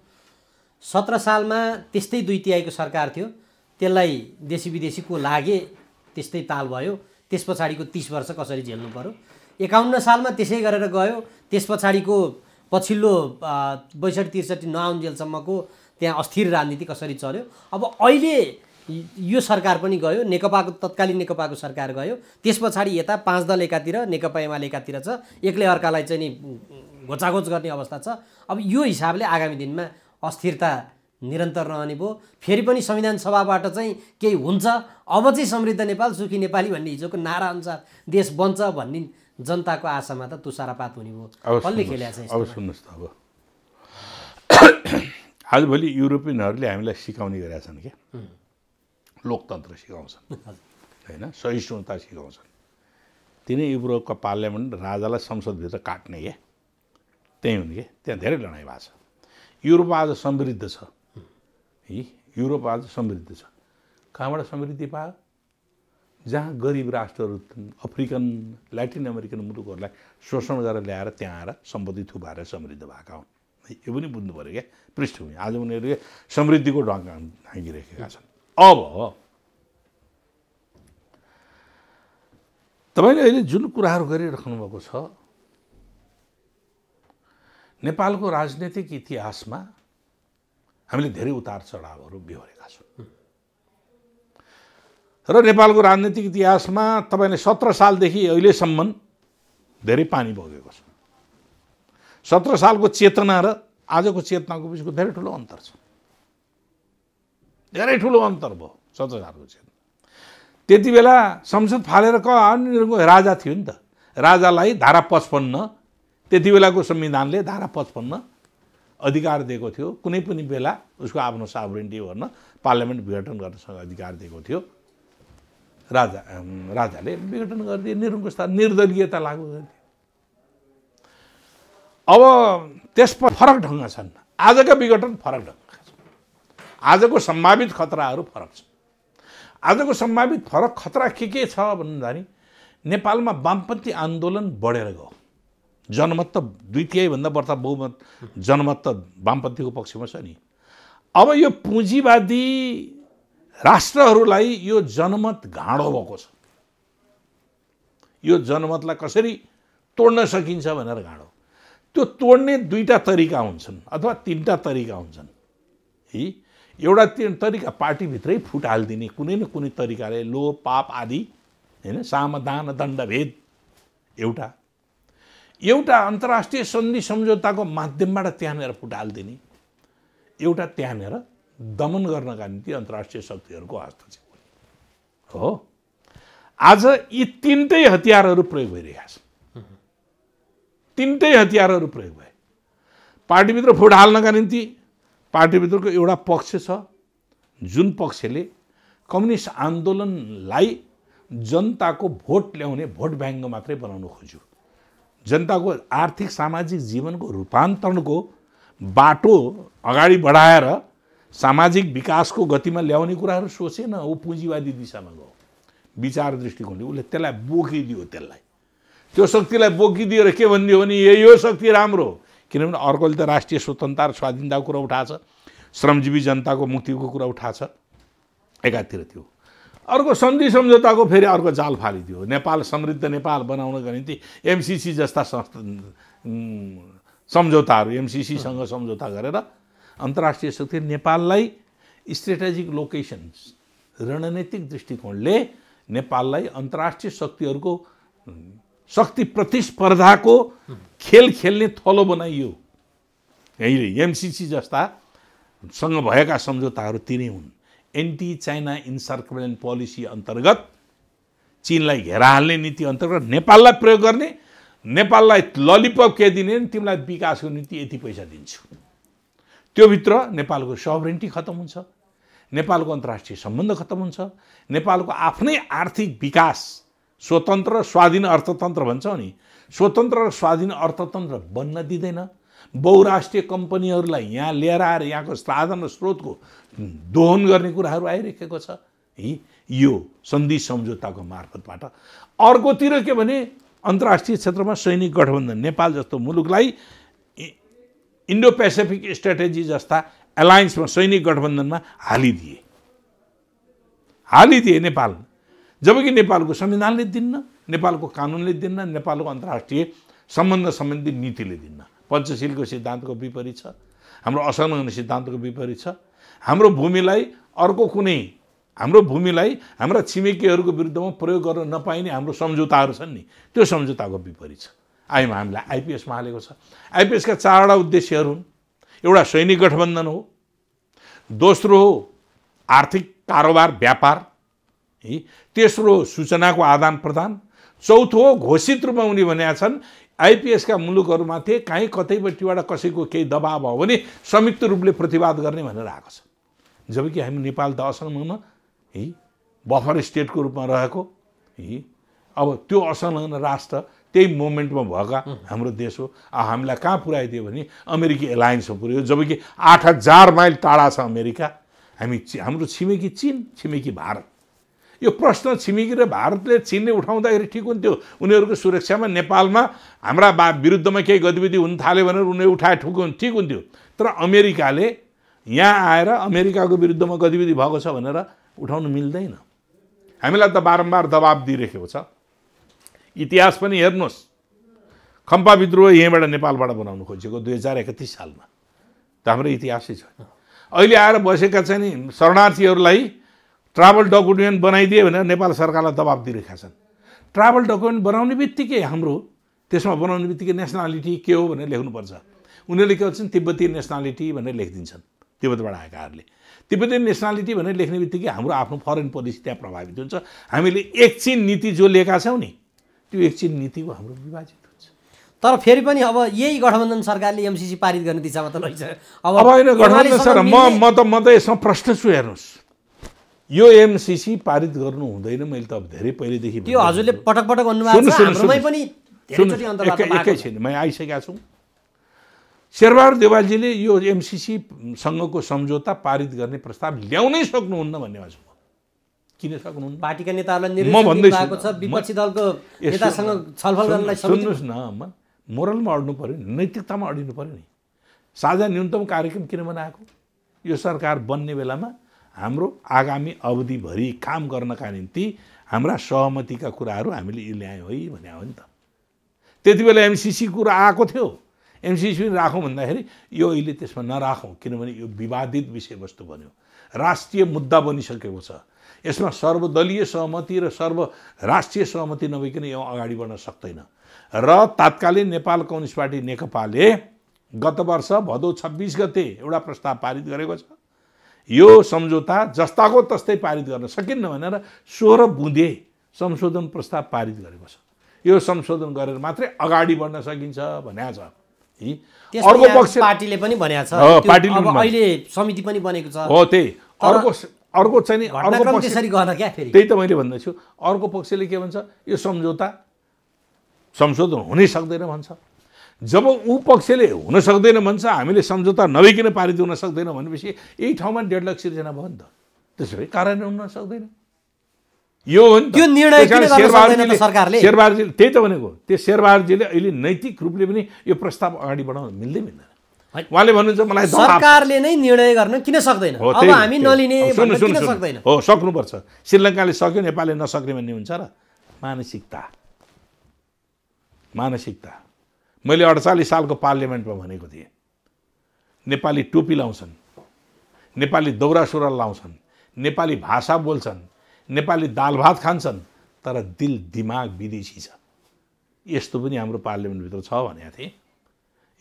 17 सालमा त्यस्तै 2/3 सरकार थियो, त्यसलाई देशी विदेशीको लागे त्यस्तै ताल भयो। त्यस पछाडिको 30 वर्ष कसरी झेल्नु पर्यो। 51 सालमा त्यसै गरेर गयो। त्यस पछाडिको पछिल्लो 62-63 नआउन्जेलसम्मको त्यहाँ अस्थिर राजनीति कसरी चल्यो। अब अहिले यो सरकार पनि गयो, नेकपाको तत्कालीन नेकपाको सरकार गयो, त्यस पछाडि यता 5 दल एकातिर, नेकपा एमाले एकातिर छ, एकले अर्कालाई चाहिँ नि घोचाघोच गर्ने अवस्था छ। अब यो हिसाबले आगामी दिनमा अस्थिरता निरन्तर रहने भयो। फेरि पनि संविधान सभाबाट चाहिँ केही हुन्छ, अब चाहिँ समृद्ध नेपाल सुखी नेपाली भन्ने हिजोको नारा अनुसार देश बन्छ भन्ने जनताको आशामा त तुषारपात हुने भयो। कसले खेल्या छ? अब सुन्नुहोस् त, अब आजभोलि युरोपियनहरूले हामीलाई सिकाउने गरेका छन् क्या, लोकतन्त्र सिकाउँछन् होइन, सहिष्णुता सिकाउँछन्। तिनै युरोपका पार्लियामेन्ट राजालाई संसदभित्र काट्ने क्या, त्यही हुने क्या। त्यहाँ धेरै लडाइँ भएको छ। युरोप आज समृद्ध छ, युरोप आज समृद्ध छ। कहाँबाट समृद्धि पायो? जहाँ गरिब राष्ट्रहरू, अफ्रिकन ल्याटिन अमेरिकन मुलुकहरूलाई शोषण गरेर ल्याएर त्यहाँ आएर सम्पत्ति थुपारेर समृद्ध भएका हुन्। यो पनि बुझ्नु पऱ्यो क्या पृष्ठभूमि। आज उनीहरूले समृद्धिको ढङ्ग हाँगिरहेका छन्। अब तपाईँले अहिले जुन कुराहरू गरिराख्नु भएको छ, नेपालको राजनैतिक इतिहासमा हामीले धेरै उतार चढावहरू बेहोरेका छौँ र नेपालको राजनैतिक इतिहासमा तपाईँले 17 सालदेखि अहिलेसम्म धेरै पानी बगेको छ। 17 सालको चेतना र आजको चेतनाको बिचको धेरै ठुलो अन्तर छ, धेरै ठुलो अन्तर भयो 17 सालको चेतना। त्यति बेला संसद फालेर राजा थियो नि त, राजालाई धारा 55, त्यति बेलाको संविधानले धारा 55 अधिकार दिएको थियो, कुनै पनि बेला उसको आफ्नो साभरेन्टी गर्न पार्लियामेन्ट विघटन गर्नसँग अधिकार दिएको थियो। राजाले विघटन गरिदिए, निरङ्कुशता निर्दलीयता लागू गरिदिए। अब त्यसमा फरक ढङ्ग छन्, आजका विघटन फरक ढङ्गका छन्, आजको सम्भावित खतराहरू फरक छन्। आजको सम्भावित फरक खतरा के छ भन्दाखेरि नेपालमा वामपन्थी आन्दोलन बढेर गयो। जनमत त 2/3 भन्दा बढ्ता बहुमत जनमत त वामपन्थीको पक्षमा छ नि। अब यो पुँजीवादी राष्ट्रहरूलाई यो जनमत गाँडो भएको छ। यो जनमतलाई कसरी तोड्न सकिन्छ भनेर गाँडो। त्यो तोड्ने 2टा तरिका हुन्छन् अथवा 3टा तरिका हुन्छन्। एउटा तरिका पार्टीभित्रै फुट हालिदिने, कुनै न कुनै तरिकाले लोभ पाप आदि होइन, साम दान दण्ड भेद एउटा अन्तर्राष्ट्रिय सन्धि सम्झौताको माध्यमबाट त्यहाँनिर फुट हालिदिने, एउटा त्यहाँनिर दमन गर्नका निम्ति अन्तर्राष्ट्रिय शक्तिहरूको हस्तक्षेप हो। आज यी 3टै हतियारहरू प्रयोग भइरहेका छन्। 3टै हतियारहरू प्रयोग भए। पार्टीभित्र फुट हाल्नका निम्ति पार्टीभित्रको एउटा पक्ष छ जुन पक्षले कम्युनिस्ट आन्दोलनलाई जनताको भोट ल्याउने भोट ब्याङ्क मात्रै बनाउन खोज्यो। जनताको आर्थिक सामाजिक जीवनको रूपान्तरणको बाटो अगाडि बढाएर सामाजिक विकासको गतिमा ल्याउने कुराहरू सोचेन, ऊ पुँजीवादी दिशामा गयो विचार दृष्टिकोणले। उसले त्यसलाई बोकिदियो, त्यो शक्तिलाई बोकिदियो र के भनिदियो भने यो शक्ति राम्रो हो। किनभने अर्कोले त राष्ट्रिय स्वतन्त्रता र स्वाधीनताको कुरा उठाएछ, श्रमजीवी जनताको मुक्तिको कुरा उठाएछ एकातिर त्यो। अर्को सन्धि सम्झौताको फेरि अर्को जाल फालिदियो। नेपाल समृद्ध नेपाल बनाउनको निम्ति एमसिसी जस्ता सम्झौताहरू, एमसिसीसँग सम्झौता गरेर अन्तर्राष्ट्रिय शक्ति नेपाललाई स्ट्रेटेजिक लोकेसन्स, रणनीतिक दृष्टिकोणले नेपाललाई अन्तर्राष्ट्रिय शक्तिहरूको शक्ति प्रतिस्पर्धाको खेल खेल्ने थलो बनाइयो। यहीले एमसिसी जस्ता सँग भएका सम्झौताहरू तिनै हुन्। एन्टी चाइना इन्सर्कुलेन्ट पोलिसी अन्तर्गत चीनलाई घेरा हाल्ने नीति अन्तर्गत नेपाललाई प्रयोग गर्ने, नेपाललाई ललिपप के दिने, तिमीलाई विकासको निम्ति यति पैसा दिन्छु। त्योभित्र नेपालको सभरेन्टी खत्म हुन्छ, नेपालको अन्तर्राष्ट्रिय सम्बन्ध खत्म हुन्छ, नेपालको आफ्नै आर्थिक विकास, स्वतन्त्र स्वाधीन अर्थतन्त्र भन्छौँ नि, स्वतन्त्र र स्वाधीन अर्थतन्त्र बन्न दिँदैन। बहुराष्ट्रिय कम्पनीहरूलाई यहाँ लिएर आएर यहाँको साधन र स्रोतको दोहन गर्ने कुराहरू आइरहेको छ यो सन्धि सम्झौताको मार्फतबाट। अर्कोतिर के भने अन्तर्राष्ट्रिय क्षेत्रमा सैनिक गठबन्धन, नेपाल जस्तो मुलुकलाई इन्डो पेसिफिक स्ट्राटेजी जस्ता एलायन्समा सैनिक गठबन्धनमा हालिदिए नेपाल। जबकि नेपालको संविधानले दिन्न, नेपालको कानुनले दिन्न, नेपालको अन्तर्राष्ट्रिय सम्बन्ध सम्बन्धी नीतिले दिन्न। पञ्चशीलको सिद्धान्तको विपरीत छ, हाम्रो असंलग्न सिद्धान्तको विपरीत छ। हाम्रो भूमिलाई हाम्रा छिमेकीहरूको विरुद्धमा प्रयोग गर्न नपाइने हाम्रो सम्झौताहरू छन् नि, त्यो सम्झौताको विपरीत छ। हामीलाई आइपिएसमा हालेको छ। आइपिएसका 4वटा उद्देश्यहरू हुन्। एउटा सैनिक गठबन्धन हो, दोस्रो हो आर्थिक कारोबार व्यापार, तेस्रो हो सूचनाको आदान प्रदान, चौथो हो घोषित रूपमा उनी भनेका छन् आइपिएसका मुलुकहरूमाथि कहीँ कतैपट्टिबाट कसैको केही दबाब हो भने संयुक्त रूपले प्रतिवाद गर्ने भनेर आएको छ। जबकि हामी नेपाल त असंलग्न बफर स्टेटको रूपमा रहेको, अब त्यो असंलग्न राष्ट्र त्यही मोमेन्टमा भएका हाम्रो देश हो। हामीलाई कहाँ पुर्याइदियो भने अमेरिकी एलायन्समा पुर्यायो। जबकि 8000 माइल टाढा छ अमेरिका, हाम्रो छिमेकी चीन, छिमेकी भारत। यो प्रश्न छिमेकी र भारतले चीनले उठाउँदाखेरि ठिक हुन्थ्यो, उनीहरूको सुरक्षामा नेपालमा हाम्रा विरुद्धमा केही गतिविधि हुन थाल्यो भनेर उनीहरूले उठाए ठिक हुन्थ्यो। तर अमेरिकाले यहाँ आएर अमेरिकाको विरुद्धमा गतिविधि भएको छ भनेर उठाउनु मिल्दैन। हामीलाई त बारम्बार दबाब दिइरहेको छ। इतिहास पनि हेर्नुहोस्, खम्पा विद्रोह यहीँबाट नेपालबाट बनाउनु खोजेको 2031 सालमा, त हाम्रो इतिहासै छ। अहिले आएर बसेका चाहिँ नि शरणार्थीहरूलाई ट्राभल डकुमेन्ट बनाइदिए भनेर नेपाल सरकारलाई दबाब दिइरहेका छन्। ट्राभल डकुमेन्ट बनाउने बित्तिकै त्यसमा बनाउने बित्तिकै नेसनालिटी के हो भनेर लेख्नुपर्छ। उनीहरूले के भन्छन् तिब्बती नेसनालिटी भनेर लेखिदिन्छन्, तिब्बतबाट आएकाहरूले। तिब्बती नेसनालिटी भनेर लेख्ने बित्तिकै हाम्रो आफ्नो फरेन पोलिसी त्यहाँ प्रभावित हुन्छ। हामीले एक चीन नीति जो लिएका छौँ नि, त्यो एक चीन नीतिको हाम्रो विभाजित हुन्छ। तर फेरि पनि अब यही गठबन्धन सरकारले एमसिसी पारित गर्ने दिशामा त लैछ। अब होइन गठबन्धन सर, म त यसमा प्रश्न छु। हेर्नुहोस्, यो एमसिसी पारित गर्नु हुँदैन। मैले त अब धेरै पहिलेदेखि त्यो हजुरले पटक पटक भन्नुभएको छ, हाम्रोमै पनि धेरैचोटि अन्तर्वार्ता एकैछिन म आइसकेका छु। शेरबहादुर देवालजीले यो एमसिसीसँगको सम्झौता पारित गर्ने प्रस्ताव ल्याउनै सक्नुहुन्न भन्ने छु। किन सक्नुहुन्न? पार्टीका नेताहरूलाई निर्देशन भएको छ, विपक्षी दलको नेतासँग छलफल गर्नलाई। सुन्नुहोस् न, मोरलमा अड्नु पर्यो नि, नैतिकतामा अडिनु पर्यो नि। साझा न्यूनतम कार्यक्रम किन बनाएको? यो सरकार बन्ने बेलामा हाम्रो आगामी अवधिभरि काम गर्नका निम्ति हाम्रा सहमतिका कुराहरू हामीले ल्यायौँ है भने हो नि त। त्यति बेला एमसिसी कुरा आएको थियो। एमसिसी राखौँ भन्दाखेरि यो अहिले त्यसमा नराखौँ, किनभने यो विवादित विषयवस्तु बन्यो, राष्ट्रिय मुद्दा बनिसकेको छ। यसमा सर्वदलीय सहमति र सर्वराष्ट्रिय सहमति नभइकन यो अगाडि बढ्न सक्दैन। र तात्कालीन नेपाल कम्युनिस्ट पार्टी नेकपाले गत वर्ष भदौ 26 गते एउटा प्रस्ताव पारित गरेको छ। यो सम्झौता जस्ताको तस्तै पारित गर्न सकिन्न भनेर 16 बुँदे संशोधन प्रस्ताव पारित गरेको छ। यो संशोधन गरेर मात्रै अगाडि बढ्न सकिन्छ भनेको छ। अर्को पक्ष पार्टीले पनि भनेको छ, अहिले समिति पनि बनेको छ। हो, त्यही अर्को चाहिँ नि अर्को पक्ष त्यसरी गर्न क्या फेरि त्यही त मैले भन्दैछु। अर्को पक्षले के भन्छ, यो सम्झौता संशोधन हुनै सक्दैन भन्छ। जब ऊ पक्षले हुन सक्दैन भन्छ, हामीले सम्झौता नभइकन पारित हुन सक्दैन भनेपछि यही ठाउँमा 1.5 लाख सिर्जना भयो नि त। त्यसो भए कार्यान्वयन हुन सक्दैन। यो हो नि त। त्यो निर्णय किन गर्न सक्दैन त सरकारले? शेरबहादुरजीले त्यही त भनेको। त्यो शेरबहादुरजीले अहिले नैतिक रूपले पनि यो प्रस्ताव अगाडि बढाउन मिल्दैन। उहाँले भन्नुहुन्छ मलाई सरकारले नै निर्णय गर्न किन सक्दैन? अब हामी नलिने भन्न किन सक्दैन? हो, सक्नुपर्छ। श्रीलङ्काले सक्यो, नेपालले नसक्ने भन्ने हुन्छ र? मानसिकता। मैले 48 सालको पार्लियामेन्टमा भनेको थिएँ, नेपाली टोपी लाउँछन्, नेपाली दौरा सुरुवाल लाउँछन्, नेपाली भाषा बोल्छन्, नेपाली दाल भात खान्छन्, तर दिल दिमाग विदेशी छ। यस्तो पनि हाम्रो पार्लियामेन्टभित्र छ भनेको थिएँ।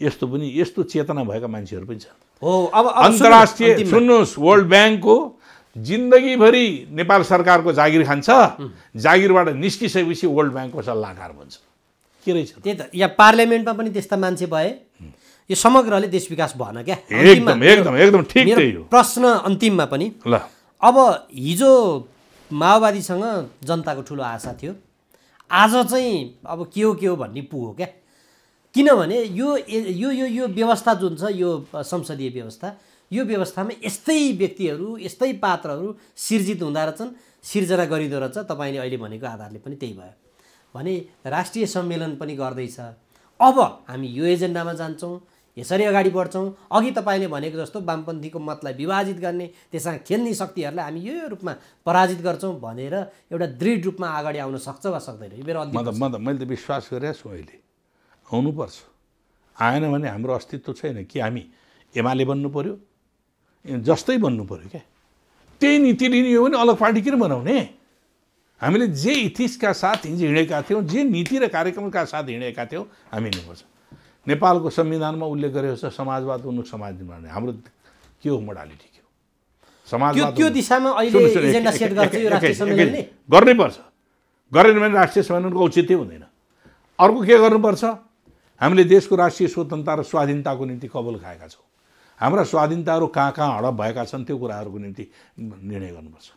यस्तो चेतना भएका मान्छेहरू पनि छन्। हो, अब अन्तर्राष्ट्रिय सुन्नुहोस्, वर्ल्ड ब्याङ्कको जिन्दगीभरि नेपाल सरकारको जागिर खान्छ, जागिरबाट निस्किसकेपछि वर्ल्ड ब्याङ्कको सल्लाहकार भन्छ। के रहेछ त्यही त। यहाँ पार्लियामेन्टमा पनि त्यस्ता मान्छे भए, यो समग्रले देश विकास भएन क्या। एकदम ठिक त्यही हो। प्रश्न अन्तिममा पनि ल, अब हिजो माओवादीसँग जनताको ठुलो आशा थियो, आज चाहिँ अब के हो भन्ने पुग्यो क्या। किनभने यो व्यवस्था जुन छ, यो संसदीय व्यवस्था, यो व्यवस्थामा यस्तै व्यक्तिहरू, यस्तै पात्रहरू सिर्जित हुँदो रहेछन्, सिर्जना गरिँदो रहेछ। तपाईँले अहिले भनेको आधारले पनि त्यही भयो भने राष्ट्रिय सम्मेलन पनि गर्दैछ। अब हामी यो एजेन्डामा जान्छौँ, यसरी अगाडि बढ्छौँ। अघि तपाईँले भनेको जस्तो वामपन्थीको मतलाई विभाजित गर्ने, त्यसमा खेल्ने शक्तिहरूलाई हामी यो रूपमा पराजित गर्छौँ भनेर एउटा दृढ रूपमा अगाडि आउन सक्छ वा सक्दैन? यो मेरो मैले त विश्वास गरेको छु अहिले आउनुपर्छ। आएन भने हाम्रो अस्तित्व छैन। कि हामी एमाले बन्नु पर्यो, जस्तै बन्नु पर्यो क्या। त्यही नीति लिने हो भने अलग पार्टी किन बनाउने? हामीले जे इथिक्सका साथ हिँडेका थियौँ, जे नीति र कार्यक्रमका साथ हिँडेका थियौँ, हामी हिँड्नुपर्छ। नेपालको संविधानमा उल्लेख गरेको छ समाजवाद उन्मुख समाज निर्माण। हाम्रो के हो मोडालिटी? के हो समाजवाद? त्यो दिशामा अहिले एजेन्डा सेट गर्छ यो राष्ट्रिय सम्मेलनले। गर्नैपर्छ। गरेन भने राष्ट्रिय सम्मेलनको औचित्य हुँदैन। अर्को के गर्नुपर्छ? हामीले देशको राष्ट्रिय स्वतन्त्रता र स्वाधीनताको निम्ति कबल खाएका छौँ। हाम्रा स्वाधीनताहरू कहाँ हडप भएका छन्, त्यो कुराहरूको निम्ति निर्णय गर्नुपर्छ।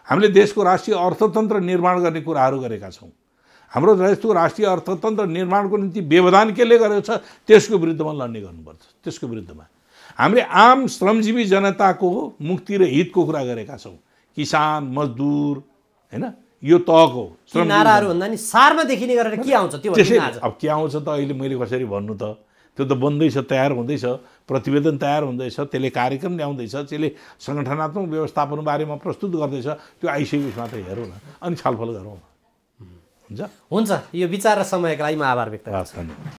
हामीले देशको राष्ट्रिय अर्थतन्त्र निर्माण गर्ने कुराहरू गरेका छौँ। हाम्रो देशको राष्ट्रिय अर्थतन्त्र निर्माणको निम्ति व्यवधान केले गरेको छ, त्यसको विरुद्धमा लड्ने गर्नुपर्छ। त्यसको विरुद्धमा हामीले आम श्रमजीवी जनताको मुक्ति र हितको कुरा गरेका छौँ। किसान, मजदुर, होइन, यो तहको नाराहरू भन्दा नि सारमा देखिने गरेर के आउँछ त्यो? अब के आउँछ त अहिले मैले कसरी भन्नु त? त्यो त बन्दैछ, तयार हुँदैछ, प्रतिवेदन तयार हुँदैछ, त्यसले कार्यक्रम ल्याउँदैछ, त्यसले सङ्गठनात्मक व्यवस्थापन बारेमा प्रस्तुत गर्दैछ। त्यो आइसकेपछि मात्र हेरौँ न, अनि छलफल गरौँ। हुन्छ। यो विचार र समयका लागि म आभार व्यक्त गर्छु।